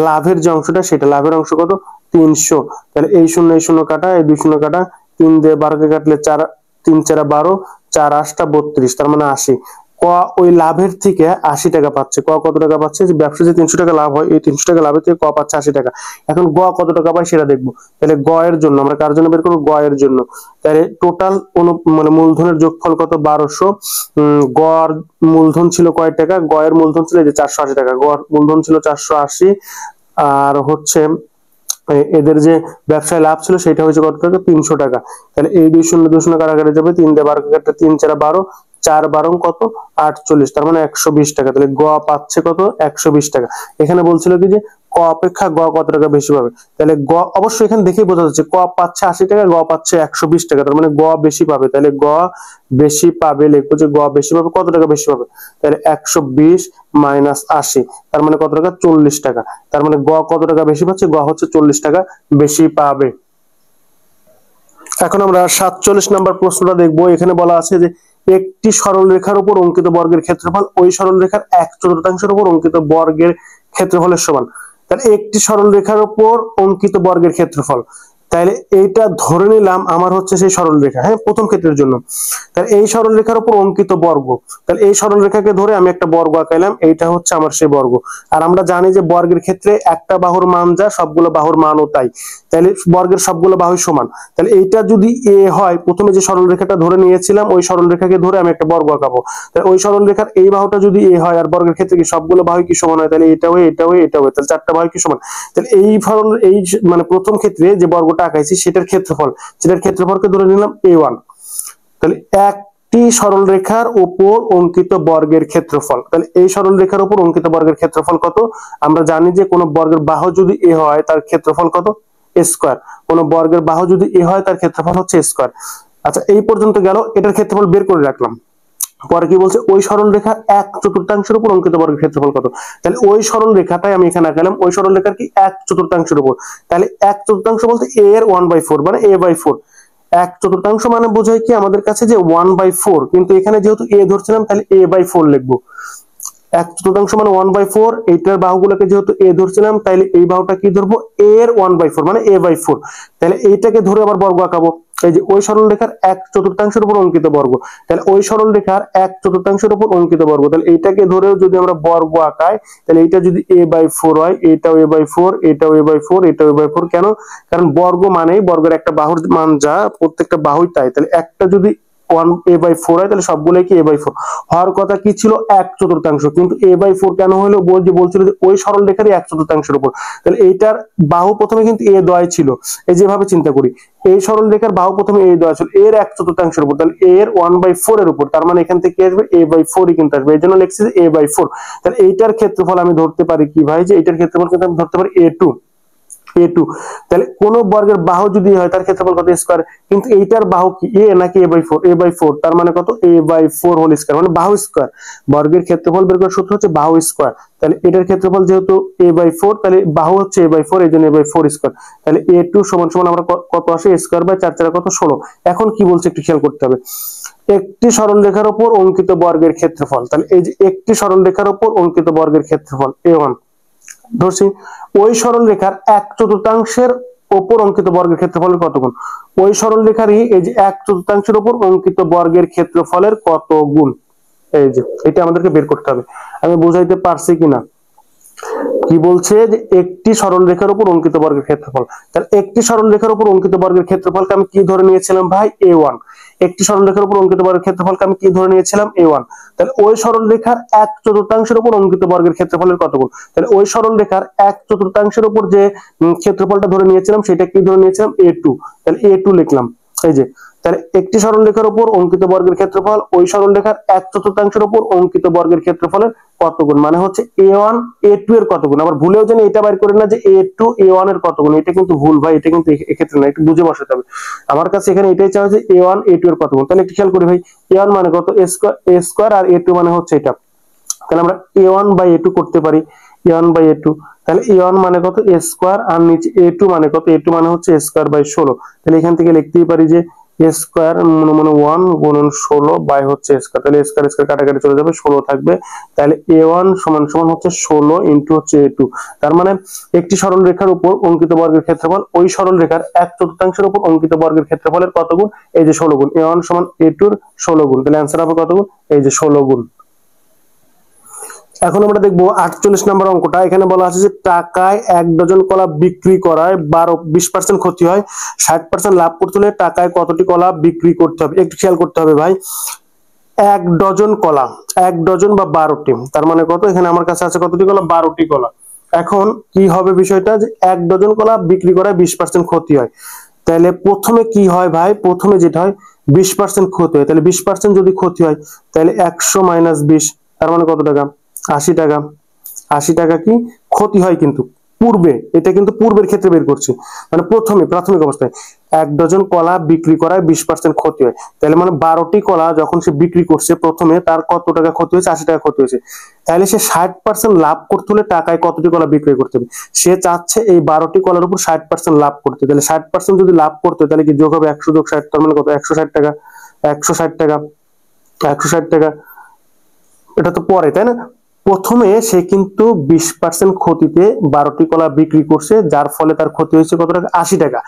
লাভের যে অংশটা সেটা, লাভের অংশ কত? 300। তাহলে এই শূন্য এই শূন্য কাটা, এই 2 শূন্য কাটা, 3 দিয়ে 12 কে কাটলে 4 3 4 12, 4 8 32, তার মানে 80। ক ওই লাভের থেকে 80 টাকা পাচ্ছে। ক কত টাকা পাচ্ছে? যে ব্যবসা যে 300 টাকা লাভ হয় এই 300 টাকা লাভের থেকে ক পাচ্ছে 80 টাকা। এখন গ কত টাকা পায় সেটা দেখবো। তাহলে গ এর জন্য আমরা কার জন্য বের করবো? গ এর জন্য। তাহলে টোটাল মানে মূলধনের যোগফল কত? 1200। গ এর মূলধন ছিল কয় টাকা? গ এর মূলধন ছিল যে 480 টাকা। গ এর মূলধন ছিল 480, আর হচ্ছে এদের যে ব্যবসায় লাভ ছিল সেটা হয়েছে কত টাকা? 300 টাকা। তাহলে এই 2 শূন্য 2 শূন্য কাটাকাটি যাবে, 3 দিয়ে 12 কাটলে 3 4 12, 4 12 কত? 48, তার মানে 120 টাকা। তাহলে গ পাচ্ছে কত? 120 টাকা। এখানে বলছিল কি যে ক অপেক্ষা গ কত টাকা বেশি পাবে। তাহলে গ অবশ্যই এখানে দেখেই বোঝা যাচ্ছে ক পাচ্ছে 80 টাকা, গ পাচ্ছে 120 টাকা, তার মানে গ বেশি পাবে। তাহলে গ বেশি পাবে, লিখবো যে গ বেশি পাবে। কত টাকা বেশি পাবে? তাহলে 120 মাইনাস 80, তার মানে কত টাকা? 40 টাকা। তার মানে গ কত টাকা বেশি পাচ্ছে? গ হচ্ছে 40 টাকা বেশি পাবে। এখন আমরা 47 নম্বর প্রশ্নটা দেখবো। এখানে বলা আছে যে একটি সরল রেখার উপর অঙ্কিত বর্গের ক্ষেত্রফল ওই সরল রেখার 1/4 উপর অঙ্কিত বর্গের ক্ষেত্রফলের সমান। তাহলে একটি সরল রেখার উপর অঙ্কিত বর্গের ক্ষেত্রফল, তাহলে এইটা ধরে নিলাম আমার হচ্ছে সেই সরলরেখা, হ্যাঁ, প্রথম ক্ষেত্রের জন্য। তাহলে এই সরলরেখার উপর অঙ্কিত বর্গ, তাহলে এই সরলরেখাকে ধরে আমি একটা বর্গ আঁকাইলাম, এইটা হচ্ছে আমার সেই বর্গ। আর আমরা জানি যে বর্গের ক্ষেত্রে একটা বাহুর মান যা, সবগুলো বাহুর মানও তাই। তাহলে বর্গের সবগুলো বাহুই সমান। তাহলে এইটা যদি এ হয়, প্রথমে যে সরলরেখাটা ধরে নিয়েছিলাম ওই সরলরেখাকে ধরে আমি একটা বর্গ আঁকাবো। তাহলে ওই সরলরেখার এই বাহুটা যদি এ হয়, আর বর্গের ক্ষেত্রে কি সবগুলো বাহুই কি সমান হয়, তাহলে এটাও এটাও এটাও, তাহলে চারটা বাহু কি সমান। তাহলে এই মানে প্রথম ক্ষেত্রে যে বর্গটা আঁকাইছি সেটার ক্ষেত্রফলকে ধরে নিলাম a1। তাহলে একটি সরলরেখার উপর অঙ্কিত বর্গের ক্ষেত্রফল, তাহলে এই সরলরেখার উপর অঙ্কিত বর্গের ক্ষেত্রফল কত? আমরা জানি যে কোন বর্গের বাহু যদি এ হয় তার ক্ষেত্রফল কত? a square. কোন বর্গের বাহু যদি এ হয় তার ক্ষেত্রফল হচ্ছে a স্কয়ার। আচ্ছা, এই পর্যন্ত গেল, এটার ক্ষেত্রফল বের করে রাখলাম। পরে কি বলছে, ওই সরলরেখার 1/4 উপর অঙ্কিত বর্গের ক্ষেত্রফল কত? তাহলে ওই সরলরেখাটাই আমি এখানে আঁকালাম, ওই সরলরেখার কি 1/4 উপর। তাহলে 1/4 বলতে a এর 1/4 মানে a/4। 1/4 মানে বোঝায় কি আমাদের কাছে যে 1/4, কিন্তু এখানে যেহেতু a ধরছিলাম তাহলে a/4 লিখবো। 1/4 মানে 1/4, এইটার বাহুগুলোকে যেহেতু a ধরছিলাম তাহলে এই বাহুটা কি ধরবো, a এর 1/4 মানে a/4। তাহলে এইটাকে ধরে আবার বর্গ আঁকাবো, এই যে ওই সরলরেখার 1/4 উপর অঙ্কিত বর্গ। তাহলে ওই সরলরেখার 1/4 উপর অঙ্কিত বর্গ, তাহলে এইটাকে ধরেও যদি আমরা বর্গ আঁকাই, তাহলে এটা যদি a/4 হয়, এটাও a/4, এটাও a/4, এটাও a/4। কেন? কারণ বর্গ মানেই বর্গের একটা বাহুর মান যা, প্রত্যেকটা বাহুই তাই। তাহলে একটা যদি 1a/4 হয় তাহলে সবগুলোই কি a/4 হওয়ার কথা। কি ছিল? 1/4, কিন্তু a/4 কেন হলো? বলছিল যে ওই সরলরেখারই 1/4 উপর। তাহলে এইটার বাহু প্রথমে কিন্তু a দেওয়াই ছিল, এই যেভাবে চিন্তা করি, এই সরলরেখার বাহু প্রথমে a দেওয়া ছিল, এর 1/4 উপর, তাহলে a এর 1/4 এর উপর, তার মানে এখান থেকে কি আসবে? a/4 ই কিন্তু আসবে, এই জন্য লিখছি যে a/4। তাহলে এইটার ক্ষেত্রফল আমি ধরতে পারি কি ভাই, যে এইটার ক্ষেত্রফল কিন্তু আমি ধরতে পারি a2। তাহলে কোন বর্গের বাহু যদি হয় তার ক্ষেত্রফল কত? স্কয়ার। কিন্তু এইটার বাহু কি a নাকি a/4? a/4, তার মানে কত? a/4 হোল স্কয়ার, মানে বাহু স্কয়ার। বর্গের ক্ষেত্রফল বের করার সূত্র হচ্ছে বাহু স্কয়ার। তাহলে এটার ক্ষেত্রফল যেহেতু a/4, তাহলে বাহু হচ্ছে a/4, এই জন্য a/4 স্কয়ার। তাহলে a2 সমান সমান আমরা কত আসে? স্কয়ার বাই 4 4 কত? 16। এখন কি বলছে একটু খেয়াল করতে হবে, একটি সরলরেখার উপর অঙ্কিত বর্গের ক্ষেত্রফল। তাহলে এই যে একটি সরলরেখার উপর অঙ্কিত বর্গের ক্ষেত্রফল a1 ধরছি, ওই সরলরেখার 1/4 উপর অঙ্কিত বর্গের ক্ষেত্রফলের কত গুণ? ওই সরলরেখারই এই যে 1/4 উপর অঙ্কিত বর্গের ক্ষেত্রফলের কত গুণ, এই যে এটা আমাদেরকে বের করতে হবে। আমি বুঝাইতে পারছি কিনা? কি বলছে যে একটি সরলরেখার উপর অঙ্কিত বর্গের ক্ষেত্রফল। তাহলে একটি সরলরেখার উপর অঙ্কিত বর্গের ক্ষেত্রফলকে আমি কি ধরে নিয়েছিলাম ভাই? a1। একটি সরলরেখার উপর অঙ্কিত বর্গের ক্ষেত্রফলকে আমি কি ধরে নিয়েছিলাম? a1। তাহলে ওই সরলরেখার 1/4 উপর অঙ্কিত বর্গের ক্ষেত্রফলের কত গুণ? তাহলে ওই সরলরেখার 1/4 উপর যে ক্ষেত্রফলটা ধরে নিয়েছিলাম সেটা কি ধরে নিয়েছিলাম? a2। তাহলে a2 লিখলাম, এই যে। তাহলে একটি সরলরেখার উপর অঙ্কিত বর্গের ক্ষেত্রফল ওই সরলরেখার 1/4 উপর অঙ্কিত বর্গের ক্ষেত্রফলের কত গুণ, মানে হচ্ছে a1 a2 এর কত গুণ। আবার ভুলেও যেন এটা বাইর করেন না যে a2 a1 এর কত গুণ, এটা কিন্তু ভুল ভাই, এটা কিন্তু এক্ষেত্রে না, একটু বুঝে বসাতে হবে। আমার কাছে এখানে এটাই চাওয়া যে a1 a2 এর কত গুণ। তাহলে একটু খেয়াল করি ভাই, a1 মানে কত? a স্কয়ার, আর a2 মানে হচ্ছে এটা। তাহলে আমরা a1 বাই a2 করতে পারি, a1 বাই a2। তাহলে a1 মানে কত? a স্কয়ার, আর নিচে a2 মানে কত? a2 মানে হচ্ছে a স্কয়ার বাই 16। তাহলে এখান থেকে লিখতেই পারি যে a স্কয়ার মানে 1 গুণন 16 বাই হচ্ছে a স্কয়ার। তাহলে স্কয়ার স্কয়ার কাটাকাটি চলে যাবে, 16 থাকবে। তাহলে a1 সমান সমান হচ্ছে 16 ইনটু হচ্ছে a2। তার মানে একটি সরলরেখার উপর অঙ্কিত বর্গের ক্ষেত্রফল ওই সরলরেখার 1/4 উপর অঙ্কিত বর্গের ক্ষেত্রফলের কত গুণ? এই যে 16 গুণ। a1 সমান a2 এর 16 গুণ। তাহলে आंसर হবে কত গুণ? এই যে 16 গুণ। এখন আমরা দেখবো 48 নম্বর অঙ্কটা। এখানে বলা আছে যে টাকায় 1 ডজন কলা বিক্রি করায় 20% ক্ষতি হয়, 60% লাভ করতে হলে টাকায় কতটি কলা বিক্রি করতে হবে? একটু খেয়াল করতে হবে ভাই, 1 ডজন কলা, 1 ডজন বা 12টি, তার মানে কত? এখানে আমার কাছে আছে কতটি কলা? 12টি কলা। এখন কি হবে বিষয়টা, যে 1 ডজন কলা বিক্রি করায় 20% ক্ষতি হয়। তাহলে প্রথমে কি হয় ভাই? প্রথমে যেটা হয় 20% ক্ষতি হয়। তাহলে 20% যদি ক্ষতি হয় তাহলে 100 মাইনাস 20, তার মানে কত টাকা? 80 টাকা। 80 টাকা কি ক্ষতি হয়, কিন্তু পূর্বে, এটা কিন্তু পূর্বের ক্ষেত্রে বের করছি, মানে প্রথমে প্রাথমিক অবস্থায় 1 ডজন কলা বিক্রি করায় 20% ক্ষতি হয়। তাহলে মানে 12টি কলা যখন সে বিক্রি করছে প্রথমে, তার কত টাকা ক্ষতি হয়েছে? 80 টাকা ক্ষতি হয়েছে। তাহলে সে 60% লাভ করতে হলে টাকায় কতটি কলা বিক্রি করতে হবে? সে চাচ্ছে এই 12টি কলার উপর 60% লাভ করতে। তাহলে 60% যদি লাভ করতে, তাহলে কি যোগ হবে 100 যোগ 60, তার মানে কত? 160 টাকা। 160 টাকা, 160 টাকা, এটা তো পরে, তাই না? প্রথমে সে কিন্তু 20% ক্ষতিতে 12টি কলা বিক্রি করছে, যার ফলে তার ক্ষতি হয়েছে কত টাকা? 80 টাকা।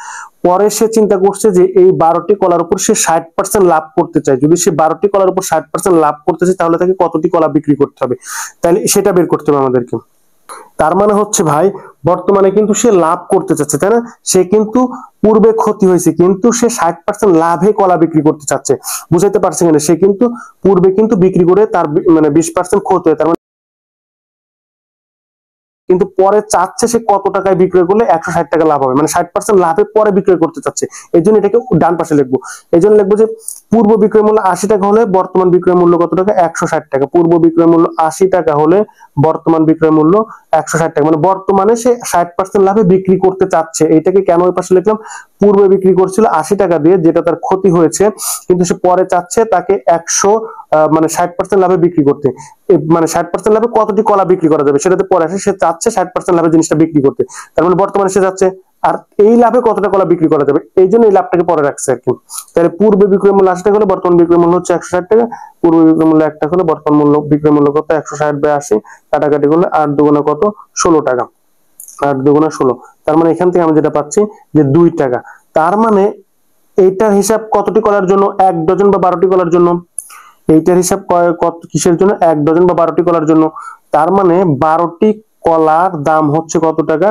পরে সে চিন্তা করছে যে এই 12টি কলার উপর সে 60% লাভ করতে চায়। যদি সে 12টি কলার উপর 60% লাভ করতে চায় তাহলে তাকে কতটি কলা বিক্রি করতে হবে, তাহলে সেটা বের করতে হবে আমাদেরকে। তার মানে হচ্ছে ভাই, বর্তমানে কিন্তু সে লাভ করতে চাচ্ছে, তাই না? সে কিন্তু পূর্বে ক্ষতি হয়েছে কিন্তু সে 60% লাভে কলা বিক্রি করতে চাচ্ছে। বুঝাইতে পারছি কিনা? সে কিন্তু পূর্বে কিন্তু বিক্রি করে তার মানে 20% ক্ষতি হয়, তার কিন্তু পরে চাচ্ছে সে কত টাকায় বিক্রয় করলে 160 টাকা লাভ হবে, মানে 60% লাভে পরে বিক্রয় করতে চাচ্ছে। এই জন্য এটাকে ডান পাশে লিখবো। এই জন্য লিখবো যে পূর্ব বিক্রয় মূল্য 80 টাকা হলে বর্তমান বিক্রয় মূল্য কত টাকা? 160 টাকা। পূর্ব বিক্রয় মূল্য 80 টাকা হলে বর্তমান বিক্রয় মূল্য 160 টাকা, মানে বর্তমানে সে 60% লাভে বিক্রি করতে চাচ্ছে। এইটাকে কেন ওই পাশে লিখলাম? পূর্বে বিক্রি করছিল 80 টাকা দিয়ে, যেটা তার ক্ষতি হয়েছে, কিন্তু সে পরে চাচ্ছে তাকে মানে 60% লাভে বিক্রি করতে। মানে 60% লাভে কতটি কলা বিক্রি করা যাবে সেটাতে পরে আসে। সে চাচ্ছে 60% লাভে জিনিসটা বিক্রি করতে, তার মানে বর্তমানে সে যাচ্ছে আর এই লাভে কতটা কলা বিক্রি করা যাবে, এই জন্য এই লাভটাকে পরে রাখছে আর কি। তাহলে পূর্বে বিক্রয় মূল্য 80 টাকা হলে বর্তমান বিক্রয় মূল্য হচ্ছে 160 টাকা। পূর্বে বিক্রয় মূল্য 1 টাকা হলে বর্তমান মূল্য বিক্রয় মূল্য কত? 160/80, কাটাকাটি করলে 8 দুগুণা কত? 16 টাকা। 8 দুগুণা 16, তার মানে এখান থেকে আমি যেটা পাচ্ছি যে 2 টাকা। তার মানে এইটার হিসাব কতটি কলার জন্য? 1 ডজন বা 12টি কলার জন্য। এইটার হিসাব কত কিসের জন্য? 1 ডজন বা 12টি কলার জন্য। তার মানে 12টি কলার দাম হচ্ছে কত টাকা?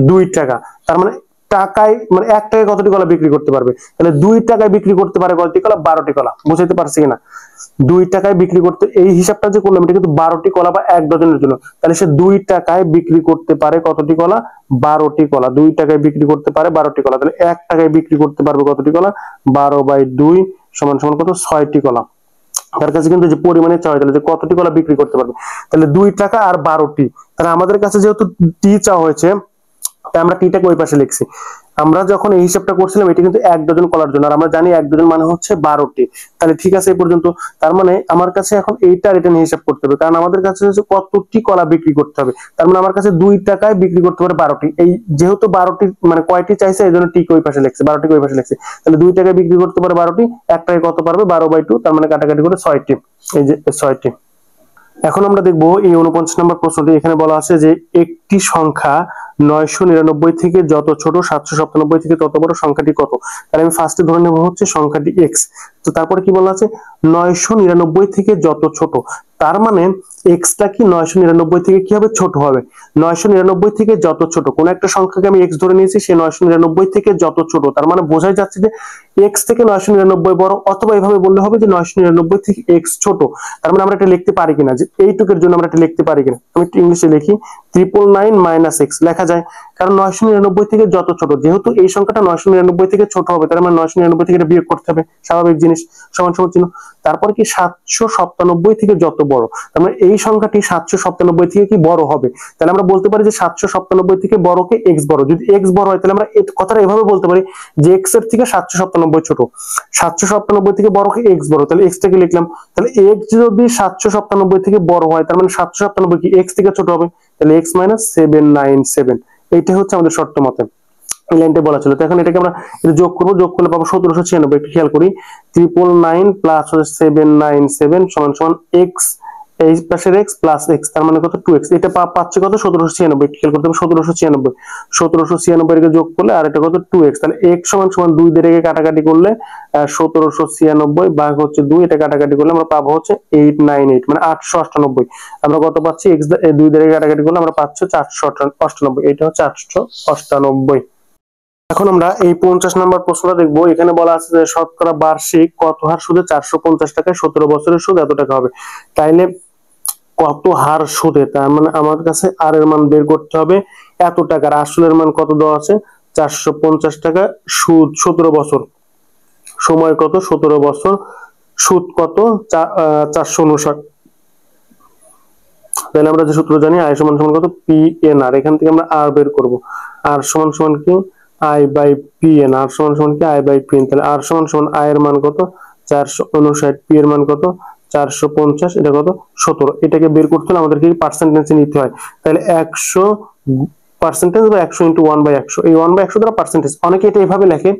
2 টাকা। তার মানে টাকায়, মানে 1 টাকায় কতটি কলা বিক্রি করতে পারবে? তাহলে 2 টাকায় বিক্রি করতে পারে কয়টি কলা? 12টি কলা। বুঝাইতে পারছি কিনা? 2 টাকায় বিক্রি করতে, এই হিসাবটা যে করলাম এটা কিন্তু 12টি কলা বা 1 ডজনের জন্য। তাহলে সে 2 টাকায় বিক্রি করতে পারে কতটি কলা? 12টি কলা। 2 টাকায় বিক্রি করতে পারে 12টি কলা। তাহলে 1 টাকায় বিক্রি করতে পারবে কতটি কলা? 12/2 সমান সমান কত? 6টি কলা। তার কাছে কিন্তু যে পরিমাণে চাওয়া, তাহলে যে কতটি কলা বিক্রি করতে পারবে, তাহলে 2 টাকা আর 12টি। তাহলে আমাদের কাছে যেহেতু টি চাওয়া হয়েছে, তাই আমরা টিটাকে ওই পাশে লিখছি। আমরা যখন এই হিসাবটা করছিলাম এটা কিন্তু 1 ডজন কলার জন্য, আর আমরা জানি 1 ডজন মানে হচ্ছে 12টি। তাহলে ঠিক আছে এই পর্যন্ত। তার মানে আমার কাছে এখন এইটা রিটার্ন হিসাব করতে হবে, কারণ আমাদের কাছে হচ্ছে কতটি কলা বিক্রি করতে হবে। তার মানে আমার কাছে 2 টাকায় বিক্রি করতে পারে 12টি। এই যেহেতু 12টি মানে কয়টি চাইছে এই জন্য টিকে ওই পাশে লিখছে, 12টিকে ওই পাশে লিখছে। তাহলে 2 টাকায় বিক্রি করতে পারে 12টি, 1 টাকায় কত পারবে? 12/2, তার মানে কাটাকাটি করে 6টি। এই যে 6টি। এখন আমরা দেখবো এই 49 নম্বর প্রশ্নটি। এখানে বলা আছে যে একটি সংখ্যা 999 থেকে যত ছোট 797 থেকে তত বড়, সংখ্যাটি কত? তাহলে আমি ফার্স্টে ধরে নেব হচ্ছে সংখ্যাটি এক্স। তো তারপরে কি বলা আছে? 999 থেকে যত ছোট, তার মানে এক্সটা কি 999 থেকে কি হবে? ছোট হবে। 999 থেকে যত ছোট, কোন একটা সংখ্যাকে আমি এক্স ধরে নিয়েছি, সে 999 থেকে যত ছোট, তার মানে বোঝাই যাচ্ছে যে এক্স থেকে 999 বড়, অথবা এইভাবে বললে হবে যে 999 থেকে এক্স ছোট। তার মানে আমরা এটা লিখতে পারি কিনা, যে এইটুকের জন্য আমরা এটা লিখতে পারি কিনা। আমি একটু ইংলিশে লিখি, 999 - x লেখা যায়, কারণ 999 থেকে যত ছোট, যেহেতু এই সংখ্যাটা 999 থেকে ছোট হবে, তার মানে 999 থেকে এটা বিয়োগ করতে হবে, স্বাভাবিক জিনিস, সমান সমান চিহ্ন। তারপর কি 797 থেকে যত বড়, তার মানে এই সংখ্যাটি 797 থেকে কি বড় হবে। তাহলে আমরা বলতে পারি যে 797 থেকে বড়কে এক্স বড়। যদি এক্স বড় হয় তাহলে আমরা কথাটা এভাবে বলতে পারি যে এক্স এর থেকে 797 ছোট। 797 থেকে বড়কে এক্স বড়, তাহলে এক্স টাকে লিখলাম। তাহলে এক্স যদি 797 থেকে বড় হয় তার মানে 797 কি এক্স থেকে ছোট হবে, তাহলে x - 797। এইটা হচ্ছে আমাদের শর্ত মতে এই লাইনটা বলা ছিল। তো এখন এটাকে আমরা যোগ করব, যোগ করলে পাবো 1796। একটু খেয়াল করি, 999 প্লাস 797 সমান সমান x, এই পাশের x প্লাস x, তার মানে কত? 2x। এটা পাচ্ছে কত? 1796। খেয়াল করতে হবে 1796। 1796 এর যোগ করলে আর এটা কত? 2x। তাহলে x সমান সমান 2 দিয়ে রেখে কাটাকাটি করলে 1796 ভাগ হচ্ছে 2, এটা কাটাকাটি করলে আমরা পাবো হচ্ছে 898, মানে 898। আমরা কত পাচ্ছি? x 2 দিয়ে রেখে কাটাকাটি করলে আমরা পাচ্ছি 498। এটা হচ্ছে 898। এখন আমরা এই 50 নম্বর প্রশ্নটা দেখবো। এখানে বলা আছে যে শতকরা বার্ষিক কত হার সুদে 450 টাকায় 17 বছরের সুদ এত টাকা হবে। তাইলে কত হার সুদে, তার মানে আমার কাছে আর এর মান বের করতে হবে এত টাকার। আসলের মান কত দেওয়া আছে? 450 টাকা, সুদ 17 বছর, সময় কত? 17 বছর, সুদ কত? 459। তাহলে আমরা যে সূত্র জানি আই সমান সমান কত? পি এন আর। এখান থেকে আমরা আর বের করব। আর সমান সমান কি? I by P N. আর সমান সমান কি? I by P N. তাহলে আর সমান সমান আই এর মান কত? 459, পি এর মান কত? 450, এটা কত? 17। এটাকে বের করতে হলে আমাদেরকে পার্সেন্টেজে নিতে হয়। তাহলে 100 পার্সেন্টেজ বা 100 × 1/100, এই 1/100 দ্বারা পার্সেন্টেজ। অনেকে এটা এভাবে লেখে,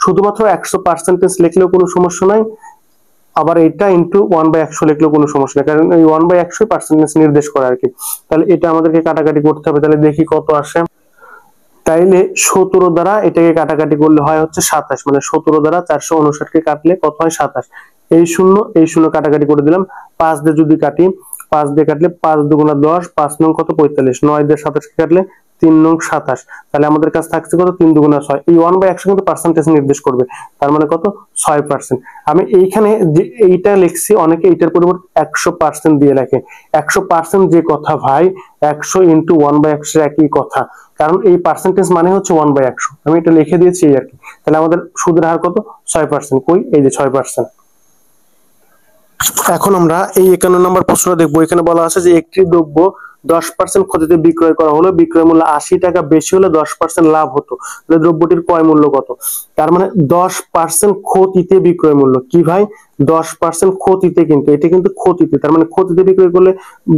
শুধুমাত্র 100 পার্সেন্টেজ লিখলেও কোনো সমস্যা নাই, আবার এটা ইন্টু 1/100 লিখলেও কোনো সমস্যা নেই, কারণ এই 1/100 পার্সেন্টেজ নির্দেশ করে আর কি। তাহলে এটা আমাদেরকে কাটাকাটি করতে হবে, তাহলে দেখি কত আসে। তাইলে 17 দ্বারা এটাকে কাটাকাটি করলে হয় হচ্ছে 27, মানে 17 দ্বারা 459 কে কাটলে কত হয় 27। এই শূন্য কাটাকাটি করে দিলাম। 5 দিয়ে যদি কাটি, 5 দিয়ে কাটলে 5 দুগুণা 10, 5 নং কত 45, 9 দিয়ে 27 কে কাটলে 3 নং 27। তাহলে আমাদের কাছে থাকছে কত 3 দুগুণা 6। এই 1/100 কিন্তু পার্সেন্টেজ নির্দেশ করবে, তার মানে কত 6%। আমি এইখানে যে এইটা লিখছি, অনেকে এইটার পরিবর্তে 100% দিয়ে লেখে। 100% যে কথা ভাই, 100 ইন্টু 1/100 একই কথা, কারণ এই পার্সেন্টেজ মানে হচ্ছে 1/100। আমি এটা লিখে দিয়েছি আর কি। তাহলে আমাদের সুদের হার কত 6%। কই এই যে 6%। এখন আমরা এই 51 নম্বর প্রশ্নটা দেখবো। এখানে বলা আছে যে একটি দ্রব্য 10% ক্ষতিতে বিক্রয় করা হলো, বিক্রয় মূল্য 80 টাকা বেশি হলে 10% লাভ হতো, তাহলে দ্রব্যটির ক্রয় মূল্য কত? তার মানে 10% ক্ষতিতে বিক্রয় মূল্য কি ভাই, 10% ক্ষতিতে, কিন্তু এটা কিন্তু ক্ষতিতে, তার মানে ক্ষতিতে বিক্রয় করলে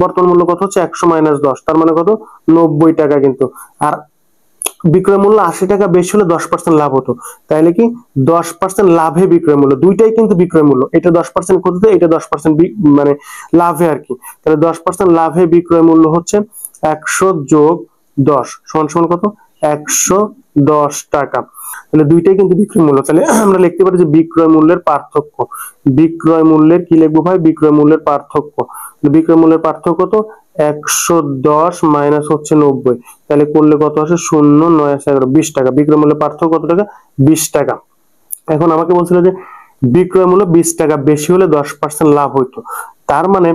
বর্তমান মূল্য কত হচ্ছে 100 মাইনাস 10, তার মানে কত 90 টাকা কিন্তু। আর বিক্রয় মূল্য 80 টাকা বেশি হলে 10% লাভ হতো, তাইলে কি 10% লাভে বিক্রয় মূল্য, দুইটাই কিন্তু বিক্রয় মূল্য, এটা 10% ক্ষতিতে, এটা 10% মানে লাভে আর কি। তাহলে 10% লাভে বিক্রয় মূল্য হচ্ছে 100 যোগ 10 সমান সমান কত 110 টাকা। তাহলে দুইটাই কিন্তু বিক্রয় মূল্য। তাহলে আমরা লিখতে পারি যে বিক্রয় মূল্যের পার্থক্য, বিক্রয় মূল্যের কি লিখবো ভাই, বিক্রয় মূল্যের পার্থক্য। বিক্রয় মূল্যের পার্থক্য তো 110 মাইনাস হচ্ছে 90, তাহলে করলে কত আসে 0 9 11 20 টাকা। বিক্রয় মূল্যের পার্থক্য কত টাকা 20 টাকা। এখন আমাকে বলছিল যে বিক্রয় মূল্য 20 টাকা বেশি হলে 10% লাভ হইতো, তার মানে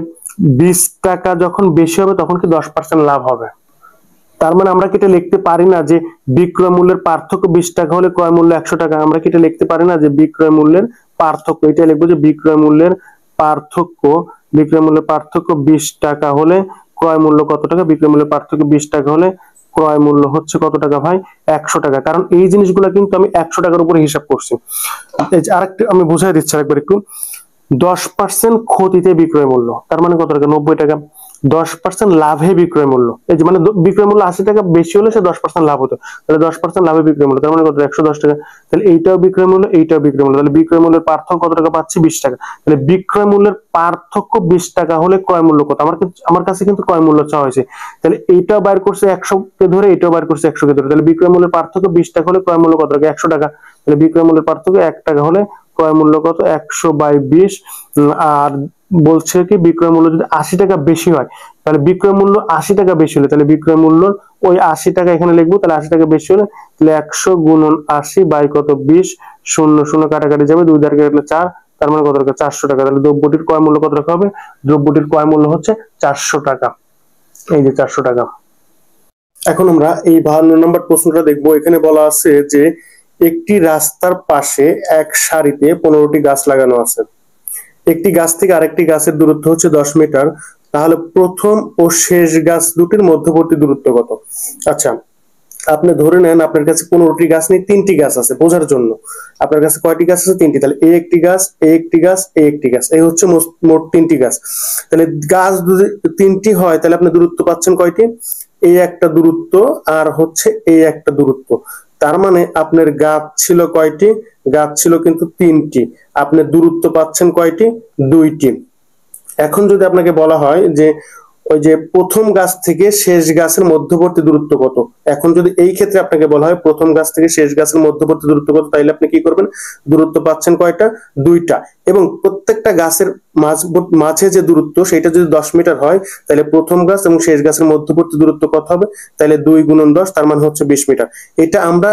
20 টাকা যখন বেশি হবে তখন কি 10% লাভ হবে। তার মানে আমরা কি এটা লিখতে পারি না যে বিক্রয় মূল্যের পার্থক্য 20 টাকা হলে ক্রয় মূল্য 100 টাকা? আমরা কি এটা লিখতে পারি না যে বিক্রয় মূল্যের পার্থক্য, এটা লিখবো যে বিক্রয় মূল্যের পার্থক্য, বিক্রয় মূল্যের পার্থক্য 20 টাকা হলে ক্রয় মূল্য কত টাকা, বিক্রয় মূল্যের পার্থক্য 20 টাকা হলে ক্রয় মূল্য হচ্ছে কত টাকা ভাই 100 টাকা। কারণ এই জিনিসগুলো কিন্তু আমি 100 টাকার উপরে হিসাব করছি। এই যে আরেকটা আমি বুঝাই দিচ্ছি আরেকবার একটু। 10% ক্ষতিতে বিক্রয় মূল্য, তার মানে কত টাকা 90 টাকা। 10% লাভে বিক্রয় মূল্য, এই যে মানে বিক্রয় মূল্য 80 টাকা বেশি হলে সে 10% লাভ হতো, তাহলে 10% লাভে বিক্রয় মূল্য, তার মানে কত 110 টাকা। তাহলে এইটাও বিক্রয় মূল্য, এইটাও বিক্রয় মূল্য, তাহলে বিক্রয় মূল্যের পার্থক্য কত টাকা পাচ্ছি 20 টাকা। তাহলে বিক্রয় মূল্যের পার্থক্য 20 টাকা হলে ক্রয় মূল্য কত, আমার কাছে কিন্তু ক্রয় মূল্য চাওয়া হয়েছে, তাহলে এইটাও বাইর করছে 100 কে ধরে, এইটাও বাইর করছে 100 কে ধরে। তাহলে বিক্রয় মূল্যের পার্থক্য 20 টাকা হলে ক্রয় মূল্য কত টাকা 100 টাকা। তাহলে বিক্রয় মূল্যের পার্থক্য 1 টাকা হলে ক্রয় মূল্য কত 100/20। আর বলছে কি বিক্রয় মূল্য যদি 80 টাকা বেশি হয়, তাহলে বিক্রয় মূল্য 80 টাকা বেশি হলে, তাহলে বিক্রয় মূল্য ওই 80 টাকা এখানে লিখবো, তাহলে 80 টাকা বেশি হলে তাহলে 100 গুণন 80 বাই কত 20, 0 0 কাটাকাটি যাবে, 2 দ্বারা কাটলে 4, তার মানে কত টাকা 400 টাকা। তাহলে দ্রব্যটির ক্রয় মূল্য কত টাকা হবে, দ্রব্যটির ক্রয় মূল্য হচ্ছে 400 টাকা, এই যে 400 টাকা। এখন আমরা এই 52 নম্বর প্রশ্নটা দেখবো। এখানে বলা আছে যে একটি রাস্তার পাশে এক সারিতে 15টি গাছ লাগানো আছে, একটি গাছ থেকে আরেকটি গাছের দূরত্ব হচ্ছে 10 মিটার, তাহলে প্রথম ও শেষ গাছ দুটির মধ্যবর্তী দূরত্ব কত? আচ্ছা, আপনি ধরে নেন আপনার কাছে 15টি গাছ নেই, 3টি গাছ আছে, বোঝার জন্য আপনার কাছে কয়টি গাছ আছে 3টি, তাহলে এই একটি গাছ, এই একটি গাছ, এই একটি গাছ, এই হচ্ছে মোট 3টি গাছ। তাহলে গাছ যদি 3টি হয় তাহলে আপনি দূরত্ব পাচ্ছেন কয়টি, এই একটা দূরত্ব আর হচ্ছে এই একটা দূরত্ব, তার মানে আপনার গাছ ছিল কয়টি, গাছ ছিল কিন্তু 3টি, আপনি দূরত্ব পাচ্ছেন কয়টি 2টি। এখন যদি আপনাকে বলা হয় যে ওই যে প্রথম গাছ থেকে শেষ গাছের মধ্যবর্তী দূরত্ব কত, এখন যদি এই ক্ষেত্রে আপনাকে বলা হয় প্রথম গাছ থেকে শেষ গাছের মধ্যবর্তী দূরত্ব কত, তাইলে আপনি কি করবেন, দূরত্ব পাচ্ছেন কয়টা 2টা, এবং প্রত্যেকটা গাছের মাঝে যে দূরত্ব সেটা যদি 10 মিটার হয়, তাহলে প্রথম গাছ এবং শেষ গাছের মধ্যবর্তী দূরত্ব কত হবে, তাহলে 2 গুণন 10, তার মানে হচ্ছে 20 মিটার। এটা আমরা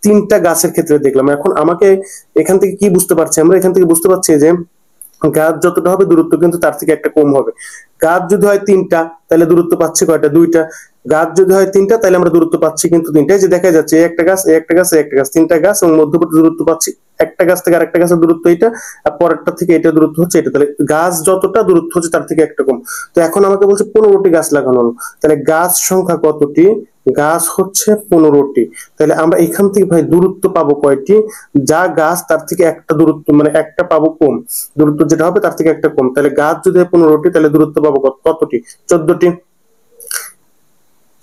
3টা গাছের ক্ষেত্রে দেখলাম। এখন আমাকে এখান থেকে কি বুঝতে পারছি, আমরা এখান থেকে বুঝতে পারছি যে গাছ যতটা হবে দূরত্ব কিন্তু তার থেকে একটা কম হবে। গাছ যদি হয় 3টা তাহলে দূরত্ব পাচ্ছি কয়টা 2টা, গাছ যদি হয় 3টা তাহলে আমরা দূরত্ব পাচ্ছি কিন্তু 3টা। এই যে দেখা যাচ্ছে একটা গাছ, একটা গাছ, একটা গাছ, 3টা গাছ, এবং মধ্যবর্তী দূরত্ব পাচ্ছি একটা গাছ থেকে আরেকটা গাছের দূরত্ব এটা, আর পরেরটা থেকে এটা দূরত্ব হচ্ছে এটা, তাহলে গাছ যতটা দূরত্ব হচ্ছে তার থেকে একটা কম। তো এখন আমাকে বলছে 15টি গাছ লাগানো হলো, তাহলে গাছ সংখ্যা কতটি, গাছ হচ্ছে 15টি। তাহলে আমরা এখান থেকে ভাই দূরত্ব পাবো কয়টি, যা গাছ তার থেকে একটা দূরত্ব মানে একটা পাবো কম, দূরত্ব যেটা হবে তার থেকে একটা কম, তাহলে গাছ যদি 15টি তাহলে দূরত্ব পাবো কতটি 14টি।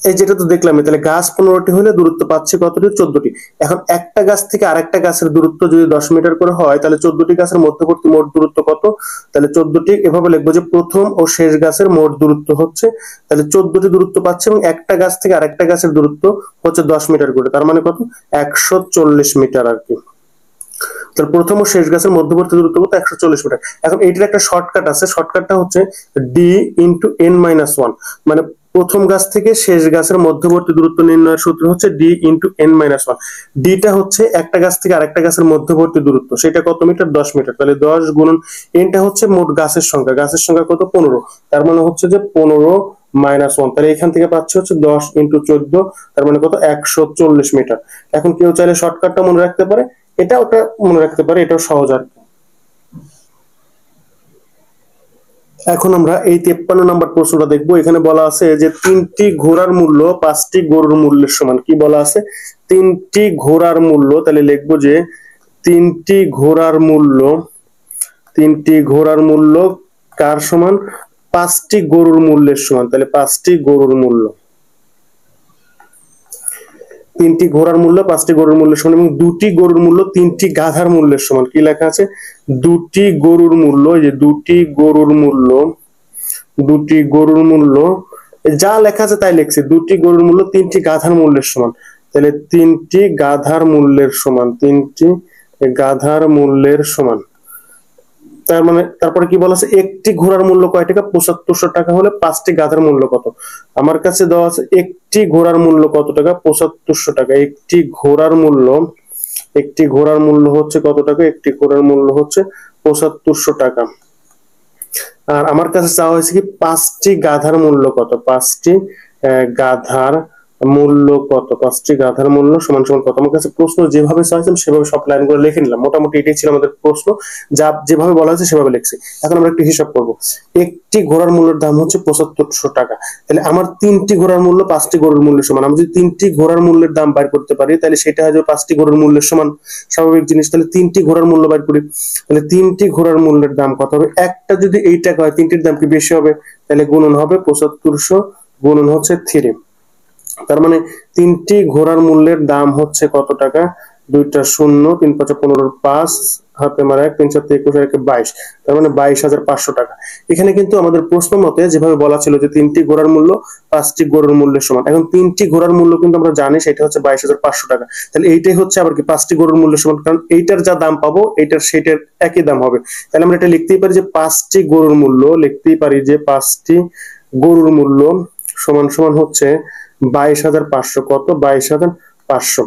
এই যেটা তো দেখলাম, তাহলে গাছ 15টি হলে দূরত্ব পাচ্ছে কতটি? 14টি। এখন একটা গাছ থেকে আরেকটা গাছের দূরত্ব যদি 10 মিটার করে হয়, তাহলে 14টি গাছের মধ্যবর্তী মোট দূরত্ব কত? তাহলে 14টি এভাবে লিখবো যে প্রথম ও শেষ গাছের মোট দূরত্ব হচ্ছে, তাহলে 14টি দূরত্ব পাচ্ছে এবং একটা গাছ থেকে আরেকটা গাছের দূরত্ব হচ্ছে 10 মিটার করে, তার মানে কত? 140 মিটার আর কি। তাহলে প্রথম ও শেষ গাছের মধ্যবর্তী দূরত্ব কত? 140 মিটার। এখন এইটার একটা শর্টকাট আছে, শর্টকাটটা হচ্ছে D into N minus one, মানে প্রথম গাছ থেকে শেষ গাছের মধ্যবর্তী দূরত্ব নির্ণয়ের সূত্র হচ্ছে D into N minus one. ডিটা হচ্ছে একটা গাছ থেকে আরেকটা গাছের মধ্যবর্তী দূরত্ব, সেটা কত মিটার? 10 মিটার। তাহলে 10 গুণন এনটা হচ্ছে মোট গাছের সংখ্যা, গাছের সংখ্যা কত? 15, তার মানে হচ্ছে যে 15 মাইনাস ওয়ান, তাহলে এখান থেকে পাচ্ছে হচ্ছে 10 ইন্টু 14, তার মানে কত? 140 মিটার। এখন কেউ চাইলে শর্টকাটটা মনে রাখতে পারে, এটা ওটা মনে রাখতে পারে, এটাও সহজ আর কি। এখন আমরা এই 53 নম্বর প্রশ্নটা দেখবো। এখানে বলা আছে যে 3টি ঘোড়ার মূল্য 5টি গরুর মূল্যের সমান। কি বলা আছে? 3টি ঘোড়ার মূল্য, তাহলে লিখবো যে 3টি ঘোড়ার মূল্য, 3টি ঘোড়ার মূল্য কার সমান? 5টি গরুর মূল্যের সমান। তাহলে 5টি গরুর মূল্য, 3টি ঘোড়ার মূল্য 5টি গরুর মূল্যের সমান, এবং 2টি গরুর মূল্য 3টি গাধার মূল্যের সমান। কি লেখা আছে? 2টি গরুর মূল্য, এই যে 2টি গরুর মূল্য, 2টি গরুর মূল্য, যা লেখা আছে তাই লিখছি, 2টি গরুর মূল্য 3টি গাধার মূল্যের সমান। তাহলে 3টি গাধার মূল্যের সমান, 3টি গাধার মূল্যের সমান। তার মানে তারপরে কি বলা আছে? একটি ঘোড়ার মূল্য কয় টাকা? 7500 টাকা হলে 5টি গাধার মূল্য কত? আমার কাছে দেওয়া আছে একটি ঘোড়ার মূল্য কত টাকা? 7500 টাকা। একটি ঘোড়ার মূল্য, একটি ঘোড়ার মূল্য হচ্ছে কত টাকা? একটি ঘোড়ার মূল্য হচ্ছে 7500 টাকা। আর আমার কাছে চাওয়া হয়েছে কি 5টি গাধার মূল্য কত? 5টি গাধার মূল্য কত? 5টি গাধার মূল্য সমান সমান কত? আমার কাছে প্রশ্ন যেভাবে চাইছিলাম সেভাবে সব লাইন করে লিখে নিলাম, মোটামুটি এটাই ছিল আমাদের প্রশ্ন, যা যেভাবে বলা হয়েছে সেভাবে লিখছি। এখন আমরা একটু হিসাব করব। একটি ঘোড়ার মূল্যের দাম হচ্ছে 7500 টাকা, তাহলে আমার 3টি ঘোড়ার মূল্য 5টি গরুর মূল্যের সমান। আমি যদি 3টি ঘোড়ার মূল্যের দাম বাইর করতে পারি, তাহলে সেটা হয় যে 5টি গরুর মূল্যের সমান, স্বাভাবিক জিনিস। তাহলে 3টি ঘোড়ার মূল্য বাইর করি, তাহলে 3টি ঘোড়ার মূল্যের দাম কত হবে? একটা যদি এই টাকা হয়, 3টির দাম কি বেশি হবে? তাহলে গুণন হবে 7500 গুণন হচ্ছে 3, তার মানে 3টি ঘোড়ার মূল্যের দাম হচ্ছে কত টাকা? 2টা শূন্য, 3 5 15, 5 হাতে মারা 1, 3 7 21 আর 22, তার মানে 22500 টাকা। এখানে কিন্তু আমাদের প্রশ্ন মতে যেভাবে বলা ছিল যে 3টি ঘোড়ার মূল্য 5টি গরুর মূল্যের সমান, এখন 3টি ঘোড়ার মূল্য কিন্তু আমরা জানি সেটা হচ্ছে 22500 টাকা। তাহলে এইটাই হচ্ছে আবার কি 5টি গরুর মূল্যের সমান, কারণ এইটার যা দাম পাবো এইটার সেটার একই দাম হবে। তাহলে আমরা এটা লিখতেই পারি যে 5টি গরুর মূল্য, লিখতেই পারি যে 5টি গরুর মূল্য সমান সমান হচ্ছে 22500। কত? 22500।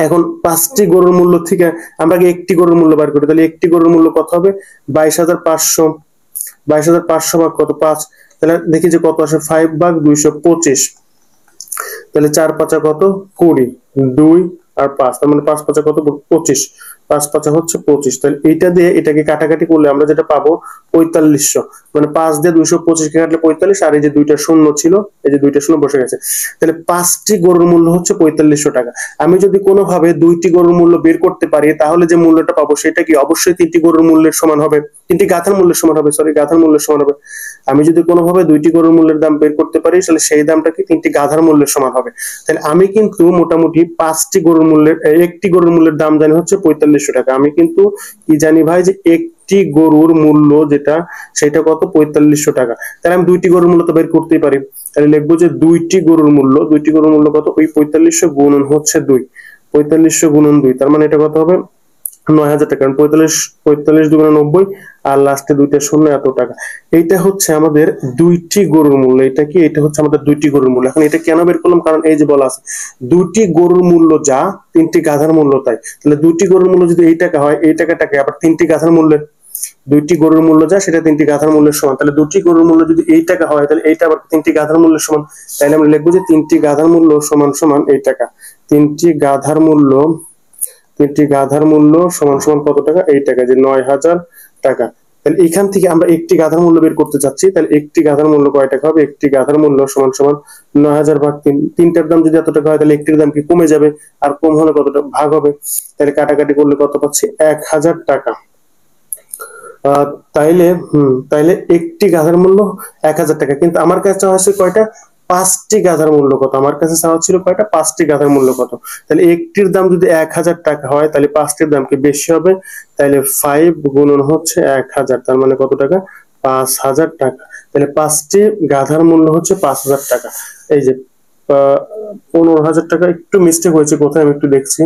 এখন 5টি গরুর মূল্য থেকে আমরা একটি গরুর মূল্য বার করি, তাহলে একটি গরুর মূল্য কত হবে? 22500, 22500 ভাগ কত? 5, তাহলে দেখি যে কত আসে? 5 ভাগ 225, তাহলে 4 5 কত? 20, 2 আর 5, তার মানে 5 5 কত? 25, 5 5 হচ্ছে 25। তাহলে এইটা দিয়ে এটাকে কাটাকাটি করলে আমরা যেটা পাবো 4500, মানে 5 দিয়ে 225 কে কাটলে 45, আর এই যে 2টা শূন্য ছিল, এই যে 2টা শূন্য বসে গেছে, তাহলে 5টি গরুর মূল্য হচ্ছে 4500 টাকা। আমি যদি কোনোভাবে 2টি গরুর মূল্য বের করতে পারি, তাহলে যে মূল্যটা পাবো সেটা কি অবশ্যই 3টি গরুর মূল্যের সমান হবে, 3টি গাধার মূল্যের সমান হবে, সরি গাধার মূল্যের সমান হবে। আমি যদি কোনোভাবে 2টি গরুর মূল্যের দাম বের করতে পারি, তাহলে সেই দামটা কি 3টি গাধার মূল্যের সমান হবে। তাহলে আমি কিন্তু মোটামুটি 5টি গরুর মূল্যের, একটি গরুর মূল্যের দাম জানি হচ্ছে 4500 টাকা। আমি কিন্তু কি জানি ভাই যে একটি গরুর মূল্য যেটা সেটা কত? 4500 টাকা। তাহলে আমি 2টি গরুর মূল্য তো বের করতেই পারি, তাহলে লিখবো যে 2টি গরুর মূল্য, 2টি গরুর মূল্য কত? ওই 4500 গুণন হচ্ছে 2, 4500 গুণন 2, তার মানে এটা কত হবে? 9000 টাকা, কারণ 45 দুগুণে 90 আর লাস্টে 2টা শূন্য, এত টাকা। এইটা হচ্ছে আমাদের 2টি গরুর মূল্য। এটা কি? এটা হচ্ছে আমাদের 2টি গরুর মূল্য। এখন এটা কেন বের করলাম? কারণ এই যে বলা আছে 2টি গরুর মূল্য যা 3টি গাধার মূল্য তাই। তাহলে 2টি গরুর মূল্য যদি এই টাকা হয়, এই টাকাটাকে আবার 3টি গাধার মূল্যের, 2টি গরুর মূল্য যা সেটা 3টি গাধার মূল্যের সমান। তাহলে 2টি গরুর মূল্য যদি এই টাকা হয়, তাহলে এইটা আবার 3টি গাধার মূল্যের সমান। তাহলে আমরা লিখবো যে 3টি গাধার মূল্য সমান সমান এই টাকা। 3টি গাধার মূল্য, 3টি গাধার মূল্য সমান সমান কত টাকা? এই টাকা, যে 9000 টাকা। তাহলে এখান থেকে আমরা একটি গাধার মূল্য বের করতে চাচ্ছি, তাহলে একটি গাধার মূল্য কয় টাকা হবে? একটি গাধার মূল্য সমান সমান 9000 ভাগ 3, তিনটার দাম যদি এত টাকা হয় তাহলে একটির দাম কি কমে যাবে, আর কম হলে কতটা ভাগ হবে, তাহলে কাটাকাটি করলে কত পাচ্ছি? 1000 টাকা। তাইলে তাইলে একটি গাধার মূল্য 1000 টাকা, কিন্তু আমার কাছে আছে কয়টা? পাঁচটি গাধার মূল্য কত? আমার কাছে চাওয়া ছিল কয়টা? পাঁচটি গাধার মূল্য কত? তাহলে একটির দাম যদি 1000 টাকা হয় তাহলে পাঁচটির দাম কি বেশি হবে? তাহলে 5 গুণন হচ্ছে 1000, তার মানে কত টাকা? 5000 টাকা। তাহলে পাঁচটি গাধার মূল্য হচ্ছে 5000 টাকা। এই যে 15000 টাকা। একটু মিস্টেক হয়েছে কোথায় আমি একটু দেখছি,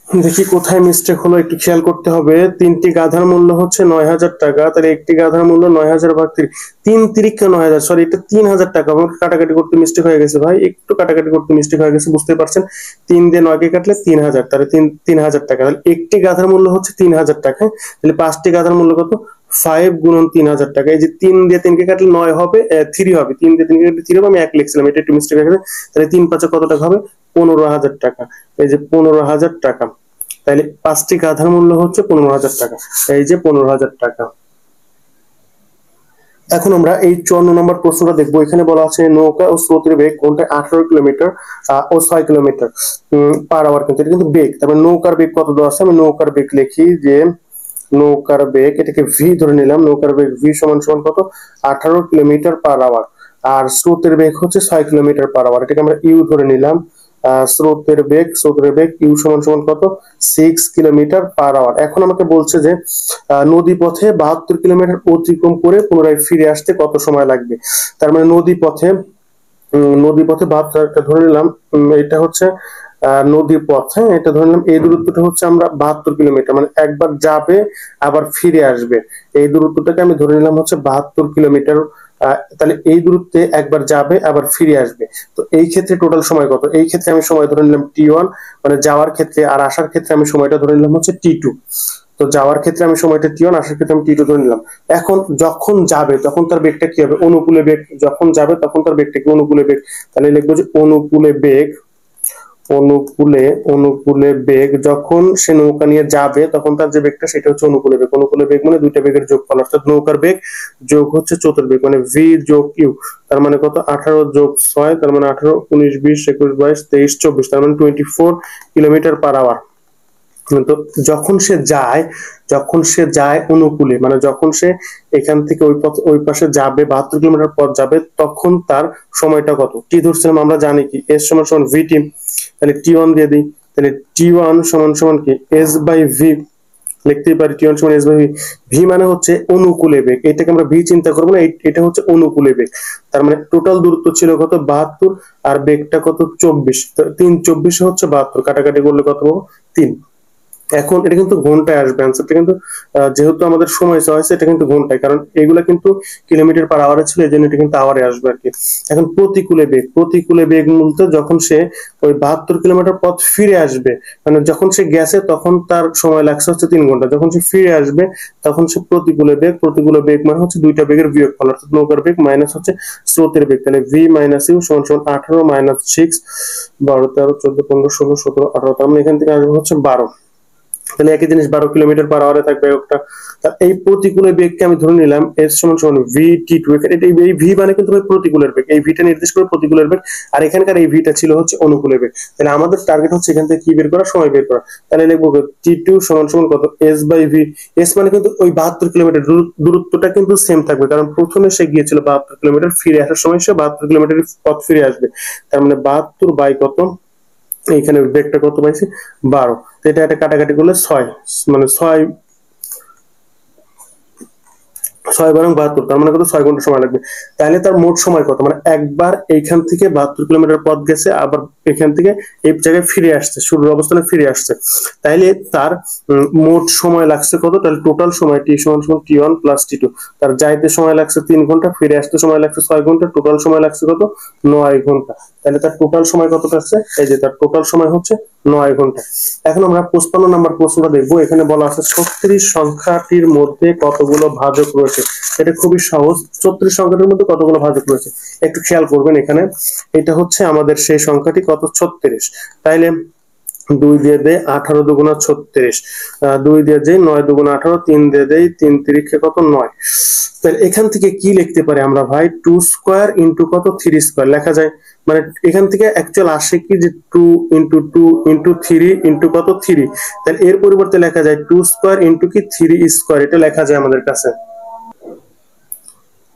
দেখি কোথায় মিস্টেক হলো, একটু খেয়াল করতে হবে। তিনটি গাধার মূল্য হচ্ছে 9000 টাকা, তাহলে একটি গাধার মূল্য 9000 ভাগ 3, 3 তিরিক্ষা 9000, সরি এটা 3000 টাকা। আমার কাটাকাটি করতে মিস্টেক হয়ে গেছে ভাই, একটু কাটাকাটি করতে মিস্টেক হয়ে গেছে, বুঝতে পারছেন? 3 দিয়ে 9 কে কাটলে 3000, তাহলে 3000 টাকা। তাহলে একটি গাধার মূল্য হচ্ছে 3000 টাকা। তাহলে পাঁচটি গাধার মূল্য কত? 5 গুণন 3000 টাকা। এই যে 3 দিয়ে 3 কে কাটলে 9 হবে, 3 হবে, 3 দিয়ে 3 কে কাটলে 3 হবে, আমি 1 লিখছিলাম, এটা একটু মিস্টেক হয়ে গেছে। তাহলে 3 5 কত টাকা হবে? 15000 টাকা। এই যে 15000 টাকা। তাহলে পাঁচটি গাধার মূল্য হচ্ছে 15000 টাকা। এই যে 15000 টাকা। এখন আমরা এই 54 নম্বর প্রশ্নটা দেখবো। এখানে বলা আছে নৌকা ও স্রোতের বেগ কোনটা 18 কিলোমিটার ও 6 কিলোমিটার পার আওয়ার, কিন্তু এটা কিন্তু বেগ। তারপরে নৌকার বেগ কত দেওয়া আছে? আমি নৌকার বেগ লিখি যে নৌকার বেগ, এটাকে ভি ধরে নিলাম। নৌকার বেগ ভি সমান সমান কত? 18 কিলোমিটার পার আওয়ার। আর স্রোতের বেগ হচ্ছে 6 কিলোমিটার পার আওয়ার, এটাকে আমরা ইউ ধরে নিলাম। স্রোতের বেগ ইউ সমান সমান কত? 6 কিলোমিটার পার আওয়ার। এখন আমাকে বলছে যে নদী পথে 72 কিলোমিটার অতিক্রম করে পুনরায় ফিরে আসতে কত সময় লাগবে। তার মানে নদী পথে 72 ধরে নিলাম, এটা হচ্ছে নদী পথ। হ্যাঁ, এটা ধরে নিলাম। এই দূরত্বটা হচ্ছে আমরা 72 কিলোমিটার, মানে একবার যাবে আবার ফিরে আসবে। এই দূরত্বটাকে আমি ধরে নিলাম হচ্ছে 72 কিলোমিটার। তাহলে এই দূরত্বে একবার যাবে আবার ফিরে আসবে। তো এই ক্ষেত্রে টোটাল সময় কত? এই ক্ষেত্রে আমি সময় ধরে নিলাম T1, মানে যাওয়ার ক্ষেত্রে। আর আসার ক্ষেত্রে আমি সময়টা ধরে নিলাম হচ্ছে T2। তো যাওয়ার ক্ষেত্রে আমি সময়টা T1, আসার ক্ষেত্রে আমি T2 ধরে নিলাম। এখন যখন যাবে তখন তার বেগটা কি হবে? অনুকূলে বেগ। যখন যাবে তখন তার বেগটা কি? অনুকূলে বেগ। তাহলে লিখবো যে অনুকূলে বেগ, অনুকূলে বেগ। যখন সে নৌকা নিয়ে যাবে তখন তার যে বেগটা সেটা হচ্ছে অনুকূলে বেগ। অনুকূলে বেগ মানে দুইটা বেগের যোগফল, অর্থাৎ নৌকার বেগ যোগ হচ্ছে স্রোতের বেগ, মানে ভি যোগ ইউ। তার মানে কত? 18 যোগ 6, তার মানে 18, 19, 20, 21, 22, 23, 24, তার মানে 24 কিলোমিটার পার আওয়ার। তো যখন সে যায় অনুকূলে, মানে যখন সে এখান থেকে ওই পাশে যাবে, 72 কিলোমিটার পথ যাবে, তখন তার সময়টা কত? টি ধরছিলাম, আমরা জানি কি এস সমান সমান ভিটি। তাহলে T1 দিয়ে দিই। তাহলে T1 সমান সমান কি? এস বাই ভি লিখতেই পারি। T1 সমান এস বাই ভি। ভি মানে হচ্ছে অনুকূলে বেগ, এটাকে আমরা ভি চিন্তা করবো না, এটা হচ্ছে অনুকূলে বেগ। তার মানে টোটাল দূরত্ব ছিল কত? 72, আর বেগটা কত? 24। 3 24 হচ্ছে 72, কাটাকাটি করলে কত পাবো? 3। এখন এটা কিন্তু ঘন্টায় আসবে অ্যান্সারটা, কিন্তু যেহেতু আমাদের সময় চাওয়া হয়েছে, এটা কিন্তু ঘন্টায়, কারণ এগুলা কিন্তু কিলোমিটার পার আওয়ারে ছিল, এই জন্য এটা কিন্তু আওয়ারে আসবে আর কি। এখন প্রতিকূলে বেগ বলতে যখন সে ওই 72 কিলোমিটার পথ ফিরে আসবে, মানে যখন সে গেছে তখন তার সময় লাগছে হচ্ছে 3 ঘন্টা, যখন সে ফিরে আসবে তখন সে প্রতিকূলে বেগ মানে হচ্ছে দুইটা বেগের বিয়োগফল, অর্থাৎ নৌকার বেগ মাইনাস হচ্ছে স্রোতের বেগ। তাহলে ভি মাইনাস ইউ সমান সমান 18 মাইনাস 6, 12, 13, 14, 15, 16, 17, 18, তার মানে এখান থেকে আসবে হচ্ছে 12। তাহলে একই জিনিস 12 কিলোমিটার পার আওয়ারে থাকবে একটা। এই প্রতিকূলে বেগকে আমি ধরে নিলাম এস সমান সমান VT2। এখানে এই ভি মানে কিন্তু প্রতিকূলের বেগ, এই ভিটা নির্দেশ করে প্রতিকূলের বেগ, আর এখানকার এই ভিটা ছিল হচ্ছে অনুকূলের বেগ। তাহলে আমাদের টার্গেট হচ্ছে এখান থেকে কি বের করা? সময় বের করা। তাহলে লিখবো T2 সমান সমান কত? S by V. এস মানে কিন্তু ওই 72 কিলোমিটার দূরত্বটা কিন্তু সেম থাকবে, কারণ প্রথমে সে গিয়েছিল 72 কিলোমিটার, ফিরে আসার সময় সে 72 কিলোমিটার পথ ফিরে আসবে। তার মানে 72 বাই কত? এইখানে বেগটা কত পাইছি? 12। তো এটা কাটাকাটি করলে 6, মানে 6 6 বারং 72, তার মানে কত? 6 ঘন্টা সময় লাগবে। তাহলে তার মোট সময় কত? মানে একবার এইখান থেকে 72 কিলোমিটার পথ গেছে, আবার এখান থেকে এই জায়গায় ফিরে আসছে, শুরুর অবস্থানে ফিরে আসছে। তাইলে তার মোট সময় লাগছে কত? তাহলে টোটাল সময় টি সমান সমান T1 প্লাস T2। তার যাইতে সময় লাগছে 3 ঘন্টা, ফিরে আসতে সময় লাগছে 6 ঘন্টা, টোটাল সময় লাগছে কত? 9 ঘন্টা। তাহলে তার টোটাল সময় কত আসছে? এই যে তার টোটাল সময় হচ্ছে 9 ঘন্টা। এখন আমরা 55 নম্বর প্রশ্নটা দেখবো। এখানে বলা আছে 36 সংখ্যাটির মধ্যে কতগুলো ভাজক রয়েছে। এটা খুবই সহজ। 36 সংখ্যাটির মধ্যে কতগুলো ভাজক রয়েছে একটু খেয়াল করবেন। এখানে এটা হচ্ছে আমাদের সেই সংখ্যাটি কত? 36। তাইলে 2 দিয়ে দেয় 18 দুগুণা 36, 2 দিয়ে দেয় 9 দুগুণা 18, 3 দিয়ে দেয় 3 তিরিখে কত? 9। তাহলে এখান থেকে কি লিখতে পারি আমরা ভাই? 2 স্কয়ার ইন্টু কত? 3 স্কয়ার লেখা যায়। মানে এখান থেকে অ্যাকচুয়াল আসে কি যে 2 ইন্টু 2 ইন্টু 3 ইন্টু কত? 3। তাহলে এর পরিবর্তে লেখা যায় 2 স্কয়ার ইন্টু কি 3 স্কয়ার, এটা লেখা যায় আমাদের কাছে।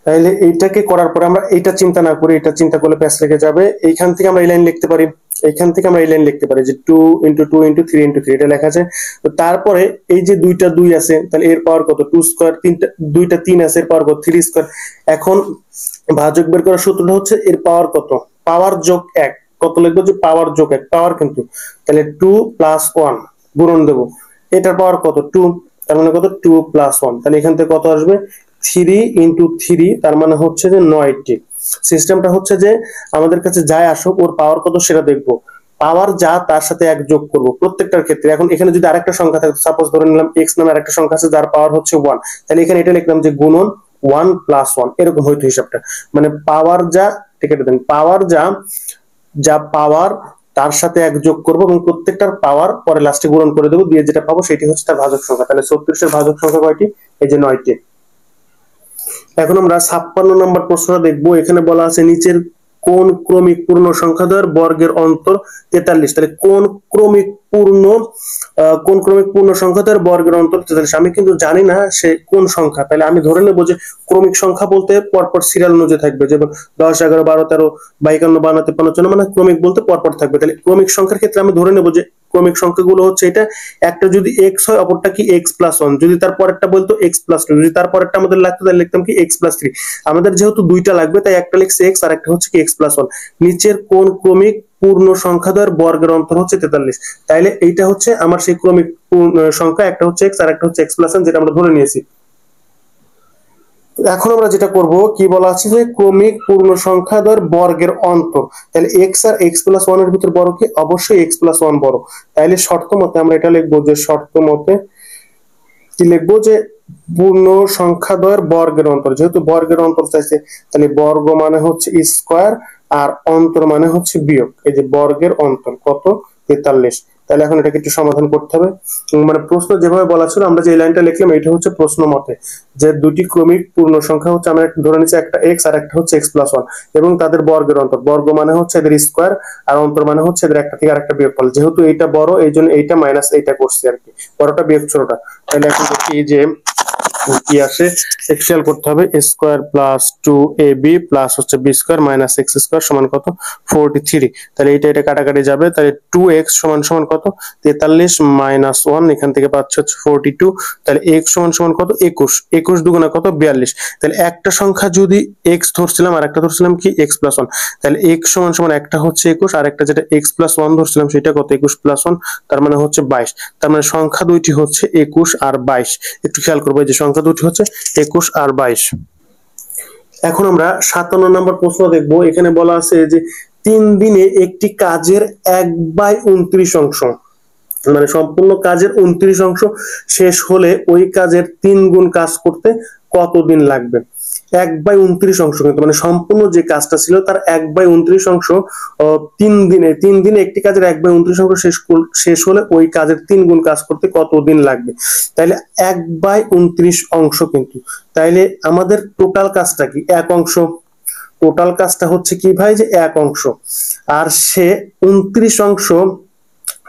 তাইলে এইটাকে করার পরে আমরা এইটা চিন্তা না করি, এটা চিন্তা করলে প্যাচ লেগে যাবে। এইখান থেকে আমরা এই লাইন লিখতে পারি, এইখান থেকে আমরা এই লাইন লিখতে পারি যে 2 × 2 × 3 × 3 এটা লেখা আছে। তো তারপরে এই যে দুইটা 2 আছে, তাহলে এর পাওয়ার কত? 2 স্কয়ার, দুইটা 3 আছে, এর পাওয়ার কত? 3 স্কয়ার। এখন ভাজক বের করার সূত্রটা হচ্ছে এর পাওয়ার কত? পাওয়ার যোগ 1। কত লিখবো? যে পাওয়ার যোগ 1, পাওয়ার কিন্তু। তাহলে 2 + 1 গুণন দেব, এটার পাওয়ার কত? 2, তার মানে কত? 2 + 1। তাহলে এখান থেকে কত আসবে? 3 × 3, তার মানে হচ্ছে যে 9টি। সিস্টেমটা হচ্ছে যে আমাদের কাছে যায় আসুক ওর পাওয়ার কত সেটা দেখবো, পাওয়ার যা তার সাথে 1 যোগ করব প্রত্যেকটার ক্ষেত্রে। এখন এখানে যদি আরেকটা সংখ্যা থাকে, সাপোজ ধরে নিলাম x নামে আরেকটা সংখ্যা আছে যার পাওয়ার হচ্ছে 1, তাহলে এখানে এটা লিখলাম যে গুণন 1 + 1, এরকম হইতো হিসাবটা। মানে পাওয়ার যা, ঠিক আছে দেন, পাওয়ার যা যা পাওয়ার তার সাথে 1 যোগ করব এবং প্রত্যেকটার পাওয়ার পরে লাস্টে গুণন করে দেবো, দিয়ে যেটা পাবো সেটি হচ্ছে তার ভাজক সংখ্যা। তাহলে 36 এর ভাজক সংখ্যা কয়টি? এই যে 9টি। এখন আমরা 56 নম্বর প্রশ্নটা দেখবো। এখানে বলা আছে নিচের কোন ক্রমিক পূর্ণ সংখ্যাদ্বয়ের বর্গের অন্তর 43। তাহলে কোন ক্রমিক পূর্ণ সংখ্যাদ্বয়ের বর্গের অন্তর 43? আমি কিন্তু জানি না সে কোন সংখ্যা, তাহলে আমি ধরে নেবো যে ক্রমিক সংখ্যা বলতে পরপর সিরিয়াল অনুযায়ী থাকবে, যেমন 10, 11, 12, 13, 52, 52, 53, 54, মানে ক্রমিক বলতে পরপর থাকবে। তাহলে ক্রমিক সংখ্যার ক্ষেত্রে আমি ধরে নেবো যে ক্রমিক সংখ্যাগুলো হচ্ছে এটা, একটা যদি x হয় অপরটা কি x + 1, যদি তার পরেরটা বলতো x + 2, যদি তার পরেরটা আমাদের লাগতো তাহলে লিখতাম কি x + 3। আমাদের যেহেতু দুইটা লাগবে তাই একটা লিখছে x আর একটা হচ্ছে কি x + 1। নিচের কোন ক্রমিক পূর্ণ সংখ্যাদ্বয়ের বর্গের অন্তর হচ্ছে 43? তাইলে এইটা হচ্ছে আমার সেই ক্রমিক সংখ্যা, একটা হচ্ছে x আর একটা হচ্ছে x + 1, যেটা আমরা ধরে নিয়েছি। এখন আমরা যেটা করব, কি বলা আছে যে ক্রমিক পূর্ণ সংখ্যাদ্বয়ের বর্গের অন্তর। তাহলে x আর x + 1 এর ভিতর বড় কি? অবশ্যই x + 1 বড়। তাইলে শর্ত মতে আমরা এটা লিখবো যে শর্ত মতে কি লিখবো? যে পূর্ণ সংখ্যাদ্বয়ের বর্গের অন্তর, যেহেতু বর্গের অন্তর চাইছে তাহলে বর্গ মানে হচ্ছে স্কয়ার আর অন্তর মানে হচ্ছে বিয়োগ। এই যে বর্গের অন্তর কত? 43। তাহলে এখন এটাকে একটু সমাধান করতে হবে। মানে প্রশ্ন যেভাবে বলা ছিল আমরা যে লাইনটা লিখলাম এটা হচ্ছে প্রশ্ন মতে, যে দুটি ক্রমিক পূর্ণ সংখ্যা হচ্ছে, আমরা ধরে নিচ্ছি একটা x আর একটা হচ্ছে x + 1, এবং তাদের বর্গের অন্তর, বর্গ মানে হচ্ছে এদের স্কয়ার আর অন্তর মানে হচ্ছে এদের একটা থেকে আরেকটা বিয়োগ করলে, যেহেতু এইটা বড় এই জন্য এইটা মাইনাস এইটা করছি আর কি, বড়টা বিয়োগ ছোটটা। তাহলে এখন দেখি যে কি আসে, খেয়াল করতে হবে। স্কয়ার প্লাস 2ab প্লাস হচ্ছে b square minus x square সমান কত? 43। তাহলে এটা কাটাকাটি যাবে, তাহলে 2x সমান সমান কত? 43 মাইনাস 1, এখান থেকে পাচ্ছি হচ্ছে 42। তাহলে x সমান সমান কত? 21, 21 দুগুণা কত? 42। তাহলে একটা সংখ্যা যদি x ধরছিলাম আর একটা ধরছিলাম কি x + 1, তাহলে x সমান সমান একটা হচ্ছে 21 আর একটা যেটা x + 1 ধরছিলাম সেটা কত? 21 + 1, তার মানে হচ্ছে 22। তার মানে সংখ্যা দুইটি হচ্ছে 21 আর 22। একটু খেয়াল করবো যে সংখ্যা দুটি হচ্ছে 21 আর 22। এখন আমরা 57 নম্বর প্রশ্ন দেখবো। এখানে বলা আছে যে 3 দিনে একটি কাজের 1/29 অংশ, মানে সম্পূর্ণ কাজের 29 অংশ শেষ হলে ওই কাজের 3 গুণ কাজ করতে কতদিন লাগবে? 1/29 অংশ, কিন্তু মানে সম্পূর্ণ যে কাজটা ছিল তার 1/29 অংশ 3 দিনে একটি কাজের 1/29 অংশ শেষ হলে ওই কাজের 3 গুণ কাজ করতে কতদিন লাগবে? তাইলে 1/29 অংশ কিন্তু, তাইলে আমাদের টোটাল কাজটা কি? 1 অংশ। টোটাল কাজটা হচ্ছে কি ভাই? যে 1 অংশ, আর সে 29 অংশ,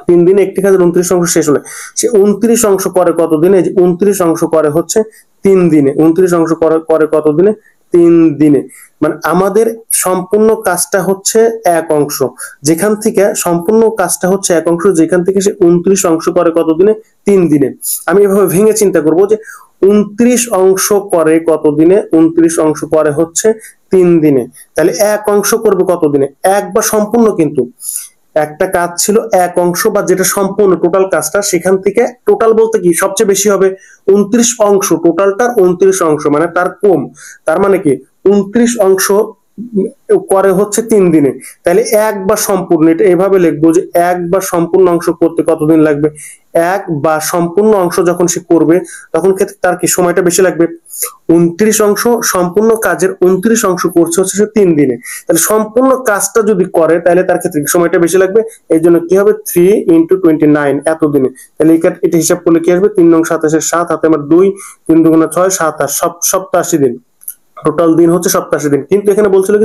3 দিনে একটি কাজের 29 অংশ শেষ হলে সে 29 অংশ করে কত দিনে? যে 29 অংশ করে হচ্ছে 3 দিনে। 29 অংশ করে কত দিনে? 3 দিনে। মানে আমাদের সম্পূর্ণ কাজটা হচ্ছে 1 অংশ, যেখান থেকে সম্পূর্ণ কাজটা হচ্ছে 1 অংশ, যেখান থেকে সে 29 অংশ করে কত দিনে? 3 দিনে। আমি এভাবে ভেঙে চিন্তা করব যে 29 অংশ করে কত দিনে? 29 অংশ করে হচ্ছে 3 দিনে। তাহলে 1 অংশ করবে কত দিনে? একবার সম্পূর্ণ, কিন্তু একটা কাজ ছিল 1 অংশ বা যেটা সম্পূর্ণ টোটাল কাজটা, সেখান থেকে টোটাল বলতে কি সবচেয়ে বেশি হবে 29 অংশ, টোটালটার 29 অংশ মানে তার কম, তার মানে কি 29 অংশ করে হচ্ছে 3 দিনে। তাহলে এক বা সম্পূর্ণ, এটা এভাবে লিখবো যে এক বা সম্পূর্ণ অংশ করতে কতদিন লাগবে? এক বা সম্পূর্ণ অংশ যখন সে করবে তখন ক্ষেত্রে তার কি সময়টা বেশি লাগবে? 29 অংশ, সম্পূর্ণ কাজের 29 অংশ করছে হচ্ছে সে 3 দিনে। তাহলে সম্পূর্ণ কাজটা যদি করে তাহলে তার ক্ষেত্রে সময়টা বেশি লাগবে, এই জন্য কি হবে 3 × 29 এত দিনে। তাহলে এটা হিসাব করলে কি আসবে? 3 নং 27 7 হাতে আমার 2, 3 দুগুণা 6, 27, 87 দিন। টোটাল দিন হচ্ছে 87 দিন। কিন্তু এখানে বলছিল কি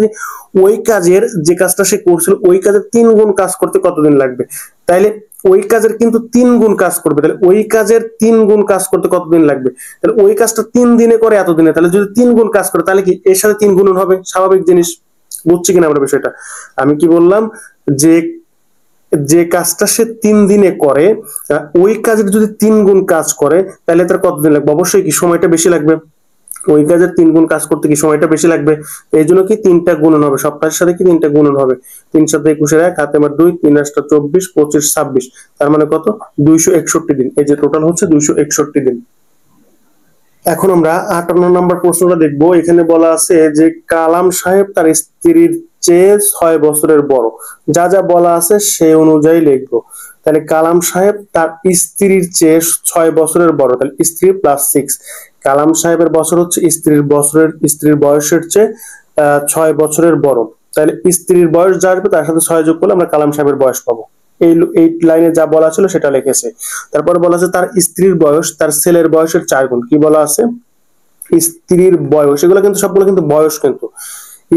ওই কাজের যে কাজটা সে করছিল ওই কাজের 3 গুণ কাজ করতে কতদিন লাগবে? তাইলে ওই কাজের কিন্তু 3 গুণ কাজ করবে, তাহলে ওই কাজের 3 গুণ কাজ করতে কতদিন লাগবে? তাহলে ওই কাজটা 3 দিনে করে এত দিনে, তাহলে যদি 3 গুণ কাজ করে তাহলে কি এর সাথে 3 গুণন হবে, স্বাভাবিক জিনিস। বুঝছি কিনা আমরা বিষয়টা? আমি কি বললাম যে যে কাজটা সে 3 দিনে করে, ওই কাজের যদি 3 গুণ কাজ করে তাহলে তার কতদিন লাগবে? অবশ্যই কি সময়টা বেশি লাগবে। ওই কাজের 3 গুণ কাজ করতে কি সময়টা বেশি লাগবে, এই জন্য কি 3টা গুণন হবে, সব কাজের সাথে কি 3টা গুণন হবে। 3 7 21 1 হাতে আমার 2, 3 8 24 25 26, তার মানে কত? 261 দিন। এই যে টোটাল হচ্ছে 261 দিন। এখন আমরা 58 নম্বর প্রশ্নটা দেখবো। এখানে বলা আছে যে কালাম সাহেব তার স্ত্রীর চেয়ে 6 বছরের বড়। যা যা বলা আছে সেই অনুযায়ী লিখবো। তাহলে কালাম সাহেব তার স্ত্রীর চেয়ে 6 বছরের বড়, তাহলে স্ত্রী প্লাস 6। কালাম সাহেবের বছর হচ্ছে স্ত্রীর বয়সের চেয়ে 6 বছরের বড়। তাহলে স্ত্রীর বয়স যা আসবে তার সাথে 6 যোগ করলে আমরা কালাম সাহেবের বয়স পাবো। এই লাইনে যা বলা ছিল সেটা লিখেছে। তারপর বলা আছে তার স্ত্রীর বয়স তার ছেলের বয়সের 4 গুণ। কি বলা আছে? স্ত্রীর বয়স, এগুলো কিন্তু সবগুলো কিন্তু বয়স, কিন্তু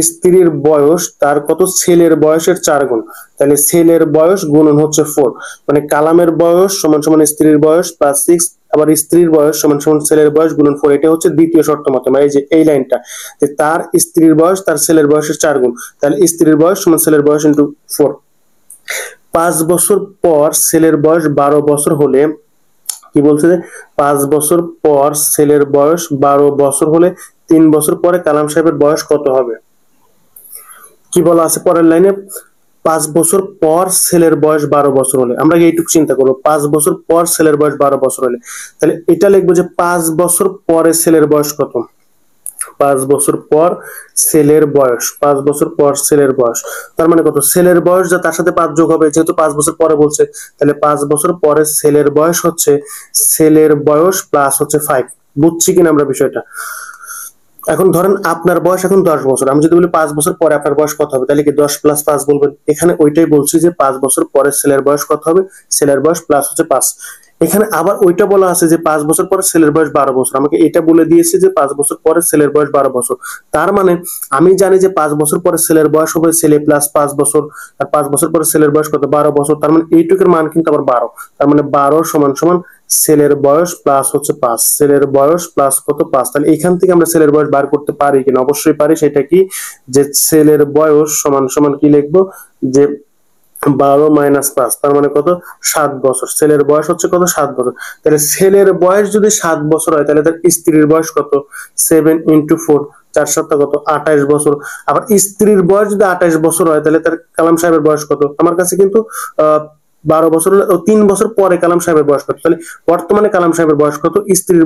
স্ত্রীর বয়স তার কত? ছেলের বয়সের 4 গুণ। তাহলে ছেলের বয়স গুণন হচ্ছে 4, মানে কালামের বয়স সমান সমান স্ত্রীর বয়স প্লাস 6, আবার স্ত্রীর বয়স সমান সমান ছেলের বয়স গুণন 4। এটা হচ্ছে দ্বিতীয় শর্ত মতে, মানে এই যে এই লাইনটা, যে তার স্ত্রীর বয়স তার ছেলের বয়সের 4 গুণ, তাহলে স্ত্রীর বয়স সমান ছেলের বয়স ইনটু 4। 5 বছর পর ছেলের বয়স 12 বছর হলে, কি বলছে যে 5 বছর পর ছেলের বয়স 12 বছর হলে 3 বছর পরে কালাম সাহেবের বয়স কত হবে? কি বলা আছে পরের লাইনে? 5 বছর পর ছেলের বয়স 12 বছর হলে, আমরা এইটুকু চিন্তা করবো, 5 বছর পর ছেলের বয়স 12 বছর হলে, তাহলে এটা লিখবো যে 5 বছর পরে ছেলের বয়স কত? 5 বছর পর ছেলের বয়স, 5 বছর পর ছেলের বয়স, তার মানে কত? ছেলের বয়স যা তার সাথে 5 যোগ হবে, যেহেতু 5 বছর পরে বলছে, তাহলে 5 বছর পরে ছেলের বয়স হচ্ছে ছেলের বয়স প্লাস হচ্ছে 5। বুঝছি কিনা আমরা বিষয়টা? এখন ধরেন আপনার বয়স এখন 10 বছর, আমি যদি বলি 5 বছর পরে আপনার বয়স কত হবে, তাহলে কি 10 প্লাস 5 বলবেন? এখানে ওইটাই বলছি যে 5 বছর পরে ছেলের বয়স কত হবে, ছেলের বয়স প্লাস হচ্ছে 5। এখানে আবার ওইটা বলা আছে যে 5 বছর পরে ছেলের বয়স 12 বছর, আমাকে এটা বলে দিয়েছে যে 5 বছর পরে ছেলের বয়স 12 বছর। তার মানে আমি জানি যে 5 বছর পরে ছেলের বয়স হবে ছেলে প্লাস 5 বছর, আর 5 বছর পরে ছেলের বয়স কত? 12 বছর। তার মানে এইটুকুর মান কিন্তু আবার 12, তার মানে 12 সমান সমান ছেলের বয়স প্লাস হচ্ছে 5, ছেলের বয়স প্লাস কত? 5। তাহলে এখান থেকে আমরা ছেলের বয়স বার করতে পারি কিনা? অবশ্যই পারি। সেটা কি? যে ছেলের বয়স সমান সমান কি লিখবো, যে 12 মাইনাস 5, তার মানে কত? 7 বছর। ছেলের বয়স হচ্ছে কত? 7 বছর। তাহলে ছেলের বয়স যদি 7 বছর হয় তাহলে তার স্ত্রীর বয়স কত? 7 ইন্টু 4, 4 7 কত? 28 বছর। আবার স্ত্রীর বয়স যদি 28 বছর হয় তাহলে তার কালাম সাহেবের বয়স কত? আমার কাছে কিন্তু 12 বছর হলে 3 বছর পরে কালাম সাহেবের বয়স কত? তাহলে বর্তমানে কালাম সাহেবের বয়স কত? স্ত্রীর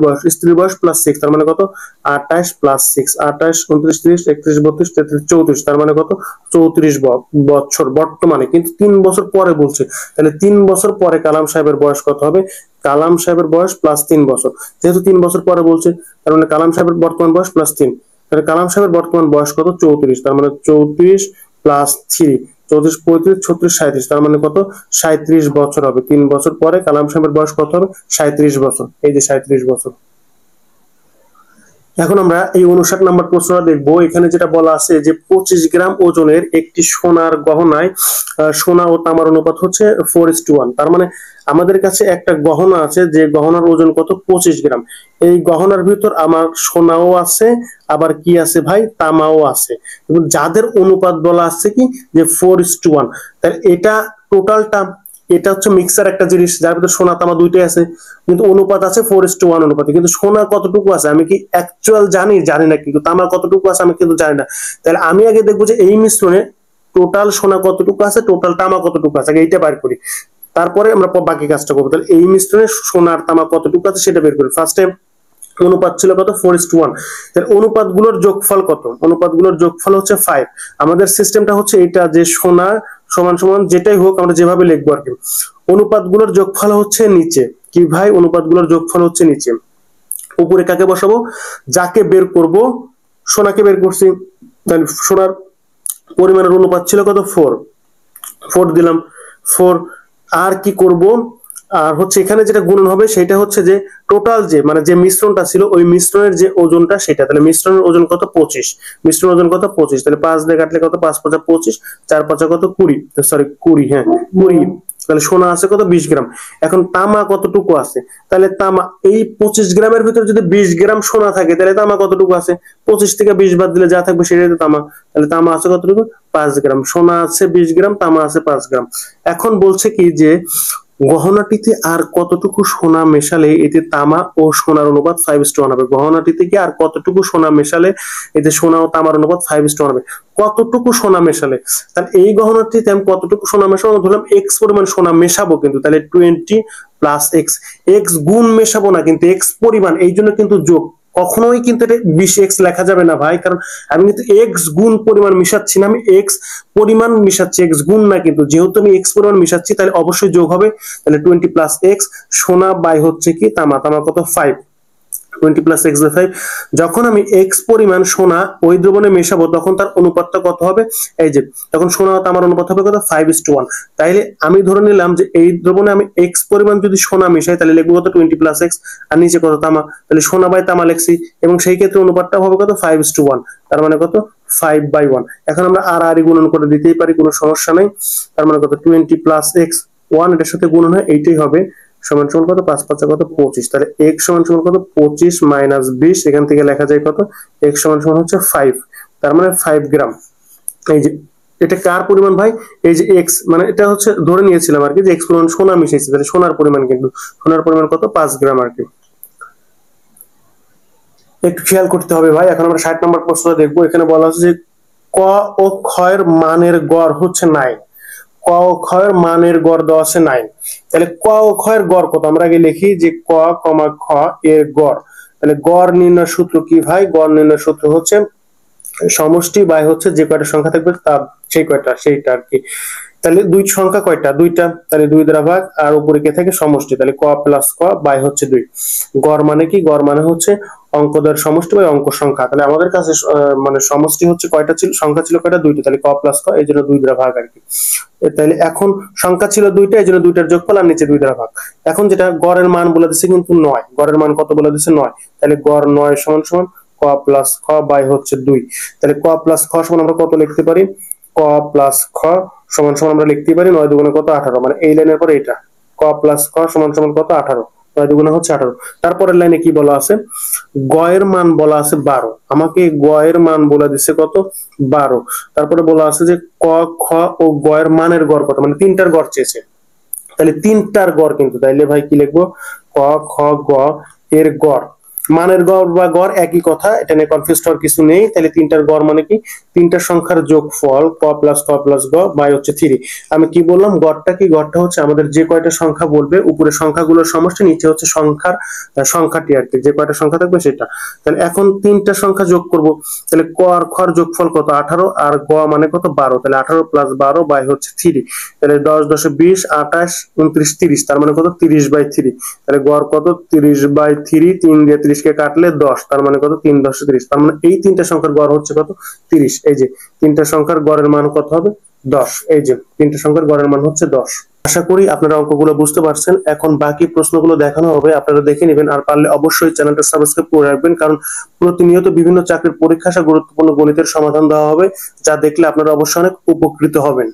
বয়স প্লাস 6, তার মানে কত? 28 প্লাস 6, 28 29 30 31 32 33 34, তার মানে কত? 34 বছর বর্তমানে, কিন্তু 3 বছর পরে বলছে। তাহলে 3 বছর পরে কালাম সাহেবের বয়স কত হবে? কালাম সাহেবের বয়স প্লাস 3 বছর, যেহেতু 3 বছর পরে বলছে তার মানে কালাম সাহেবের বর্তমান বয়স প্লাস 3। তাহলে কালাম সাহেবের বর্তমান বয়স কত? 34, তার মানে 34 প্লাস 3, 34 35 36 37, তার মানে কত? 37 বছর হবে। 3 বছর পরে কালাম সাহেবের বয়স কত হবে? 37 বছর। এই যে 37 বছর। এখন আমরা এই 59 নম্বর প্রশ্নটা দেখবো। এখানে যেটা বলা আছে যে 25 গ্রাম ওজনের একটি সোনার গহনায় সোনা ও তামার অনুপাত হচ্ছে 4:1। তার মানে আমাদের কাছে একটা গহনা আছে যে গহনার ওজন কত? 25 গ্রাম। এই গহনার ভিতর আমার সোনাও আছে, আবার কি আছে ভাই? তামাও আছে, এবং যাদের অনুপাত বলা আছে কি যে 4:1। তাহলে এটা টোটালটা, এটা হচ্ছে মিক্সার একটা জিনিস যার ভিতরে সোনা তামা দুইটাই আছে, কিন্তু অনুপাত আছে 4:1 অনুপাতে। কিন্তু সোনা কতটুকু আছে আমি কি অ্যাকচুয়াল জানি না, কিন্তু তামা কতটুকু আছে আমি কিন্তু জানি না। তাহলে আমি আগে দেখবো যে এই মিশ্রণে টোটাল সোনা কতটুকু আছে, টোটাল তামা কতটুকু আছে, আগে এইটা বের করি, তারপরে আমরা বাকি কাজটা করবো। তাহলে এই মিশ্রণে সোনার তামা কতটুকু আছে সেটা বের করি। ফার্স্টে অনুপাত ছিল কত? 4:1। তাহলে অনুপাতগুলোর যোগফল কত? অনুপাতগুলোর যোগফল হচ্ছে 5। আমাদের সিস্টেমটা হচ্ছে এটা যে সোনা সমান সমান যেটাই হোক আমরা যেভাবে লিখবো আর কি, অনুপাতগুলোর যোগফল হচ্ছে নিচে। কি ভাই? অনুপাতগুলোর যোগফল হচ্ছে নিচে। উপরে কাকে বসাবো? যাকে বের করব, সোনাকে বের করছি, তাহলে সোনার পরিমাণের অনুপাত ছিল কত? 4 দিলাম, 4। আর কি করব? আর হচ্ছে এখানে যেটা গুণন হবে সেটা হচ্ছে যে টোটাল যে মানে যে মিশ্রণটা ছিল ওই মিশ্রণের যে ওজনটা সেটা, তাহলে মিশ্রণের ওজন কত? 25। মিশ্রণ ওজন কত? 25। তাহলে 5 দিয়ে কাটলে কত? 5 5 25, 4 5 কত? 20, সরি 20, হ্যাঁ 20। তাহলে সোনা আছে কত 20 গ্রাম। এখন তামা কতটুকু আছে, তাহলে তামা এই 25 গ্রামের ভিতরে যদি 20 গ্রাম সোনা থাকে তাহলে তামা কতটুকু আছে, 25 থেকে 20 বাদ দিলে যা থাকবে সেটাই তো তামা। তাহলে তামা আছে কতটুকু 5 গ্রাম, সোনা আছে 20 গ্রাম, তামা আছে 5 গ্রাম। এখন বলছে কি যে গহনাটিতে আর কতটুকু সোনা মেশালে এতে তামা ও সোনার অনুপাত 5:1 হবে। গহনাটিতে কি আর কতটুকু সোনা মেশালে এতে সোনা ও তামার অনুপাত 5:1 হবে। কতটুকু সোনা মেশালে, তাহলে এই গহনাটিতে আমি কতটুকু সোনা মেশাবো, ধরলাম এক্স পরিমাণ সোনা মেশাবো, কিন্তু তাহলে 20 প্লাস এক্স, এক্স গুণ মেশাবো না কিন্তু এক্স পরিমাণ, এই জন্য কিন্তু যোগ। কখনোই কিন্তু এটা 20x লেখা যাবে না ভাই, কারণ আমি কিন্তু এক্স গুণ পরিমাণ মিশাচ্ছি না, আমি এক্স পরিমাণ মিশাচ্ছি, এক্স গুণ না। কিন্তু যেহেতু আমি এক্স পরিমাণ মিশাচ্ছি তাহলে অবশ্যই যোগ হবে। তাহলে 20 প্লাস এক্স, সোনা বাই হচ্ছে কি তামা, তামা কত 5, 20 প্লাস এক্স বাই 5। যখন আমি এক্স পরিমাণ সোনা ওই দ্রবণে মেশাবো তখন তার অনুপাতটা কত হবে, এই যে তখন সোনা ও তামার অনুপাত হবে কত 5:1। তাইলে আমি ধরে নিলাম যে এই দ্রবণে আমি এক্স পরিমাণ যদি সোনা মিশাই তাহলে লিখবো কত 20 প্লাস এক্স, আর নিচে কত তামা, তাহলে সোনা বাই তামা লিখছি, এবং সেই ক্ষেত্রে অনুপাতটা হবে কত 5:1, তার মানে কত 5/1। এখন আমরা আর গুণন করে দিতেই পারি, কোনো সমস্যা নেই। তার মানে কত 20 প্লাস এক্স 1 এটার সাথে গুণন হয়, এইটাই হবে সমান সমান কত 5 5 কত 25। তাহলে x সমান সমান কত 25 মাইনাস 20, এখান থেকে লেখা যায় কত x সমান সমান হচ্ছে 5, তার মানে 5 গ্রাম। এই যে এটা কার পরিমাণ ভাই, এই যে x, মানে এটা হচ্ছে ধরে নিয়েছিলাম আর কি যে x পরিমাণ সোনা মিশাইছি, তাহলে সোনার পরিমাণ, কিন্তু সোনার পরিমাণ কত 5 গ্রাম আর কি। একটু খেয়াল করতে হবে ভাই। এখন আমরা 60 নম্বর প্রশ্নটা দেখবো। এখানে বলা আছে যে ক ও খ এর মানের গড় হচ্ছে 9, ক ও খ এর মানের গড় দেওয়া আছে 9। তাহলে ক ও খ এর গড় কত, আমরা আগে লিখি যে ক কমা খ এর গড়। তাহলে গড় নির্ণয় সূত্র কি ভাই, গড় নির্ণয় সূত্র হচ্ছে সমষ্টি বাই হচ্ছে যে কয়টা সংখ্যা থাকবে তার সেই কয়টা, সেইটা আর কি। তাহলে দুই সংখ্যা কয়টা, দুইটা, তাহলে 2 দ্বারা ভাগ, আর উপরে কে থাকে সমষ্টি, তাহলে ক প্লাস ক বাই হচ্ছে 2। গড় মানে কি, গড় মানে হচ্ছে অঙ্কদের সমষ্টি বাই অঙ্ক সংখ্যা। তাহলে আমাদের কাছে মানে সমষ্টি হচ্ছে কয়টা ছিল, সংখ্যা ছিল কয়টা, দুইটা, তাহলে ক প্লাস ক, এই জন্য 2 দ্বারা ভাগ আর কি। তাহলে এখন সংখ্যা ছিল দুইটা, এই জন্য দুইটার যোগফল আর নিচে 2 দ্বারা ভাগ। এখন যেটা গড়ের মান বলে দিচ্ছে কিন্তু 9, গড়ের মান কত বলে দিচ্ছে 9, তাহলে গড় 9 সমান সমান ক প্লাস খ বাই হচ্ছে 2। তাহলে ক প্লাস খ সমান আমরা কত লিখতে পারি, ক প্লাস খ সমান সমান আমরা লিখতে পারি 9 দুগুণে কত 18, মানে এই লাইনের পরে এটা ক প্লাস খ সমান সমান কত 18, 9 দুগুণে হচ্ছে 18। তারপরের লাইনে কি বলা আছে, গ এর মান বলা আছে 12, আমাকে গ এর মান বলে দিচ্ছে কত 12। তারপরে বলা আছে যে ক খ ও গ এর মানের গড় কত, মানে তিনটার গড় চেয়েছে, তাহলে তিনটার গড় কিন্তু, তাইলে ভাই কি লিখবো ক খ গ এর গড়, মানের গড় বা গড় একই কথা, এটা নিয়ে কনফিউজ হওয়ার কিছু নেই। তাহলে তিনটার গড় মানে কি, তিনটা সংখ্যার যোগফল ক প্লাস গ বাই হচ্ছে 3। আমি কি বললাম, গড়টা কি, গড়টা হচ্ছে আমাদের যে কয়টা সংখ্যা বলবে উপরে সংখ্যাগুলোর সমষ্টি, নিচে হচ্ছে সংখ্যাটি আর কি, যে কয়টা সংখ্যা থাকবে সেটা। তাহলে এখন তিনটা সংখ্যা যোগ করব, তাহলে ক আর খ এর যোগফল কত 18, আর গ মানে কত 12, তাহলে 18 প্লাস 12 বাই হচ্ছে 3। তাহলে 10 10 20 28 29 30, তার মানে কত 30/3। তাহলে গড় কত 30/3, 3 দিয়ে 30 কে কাটলে 10, তার মানে কত 3 10 30, তার মানে এই তিনটা সংখ্যার গড় হচ্ছে কত 30। এই যে তিনটা সংখ্যার গড়ের মান কত হবে 10, এই যে তিনটা সংখ্যার গড়ের মান হচ্ছে 10। আশা করি আপনারা অঙ্কগুলো বুঝতে পারছেন। এখন বাকি প্রশ্নগুলো দেখানো হবে, আপনারা দেখে নেবেন, আর পারলে অবশ্যই চ্যানেলটা সাবস্ক্রাইব করে রাখবেন, কারণ প্রতিনিয়ত বিভিন্ন চাকরির পরীক্ষা গুরুত্বপূর্ণ গণিতের সমাধান দেওয়া হবে, যা দেখলে আপনারা অবশ্যই অনেক উপকৃত হবেন।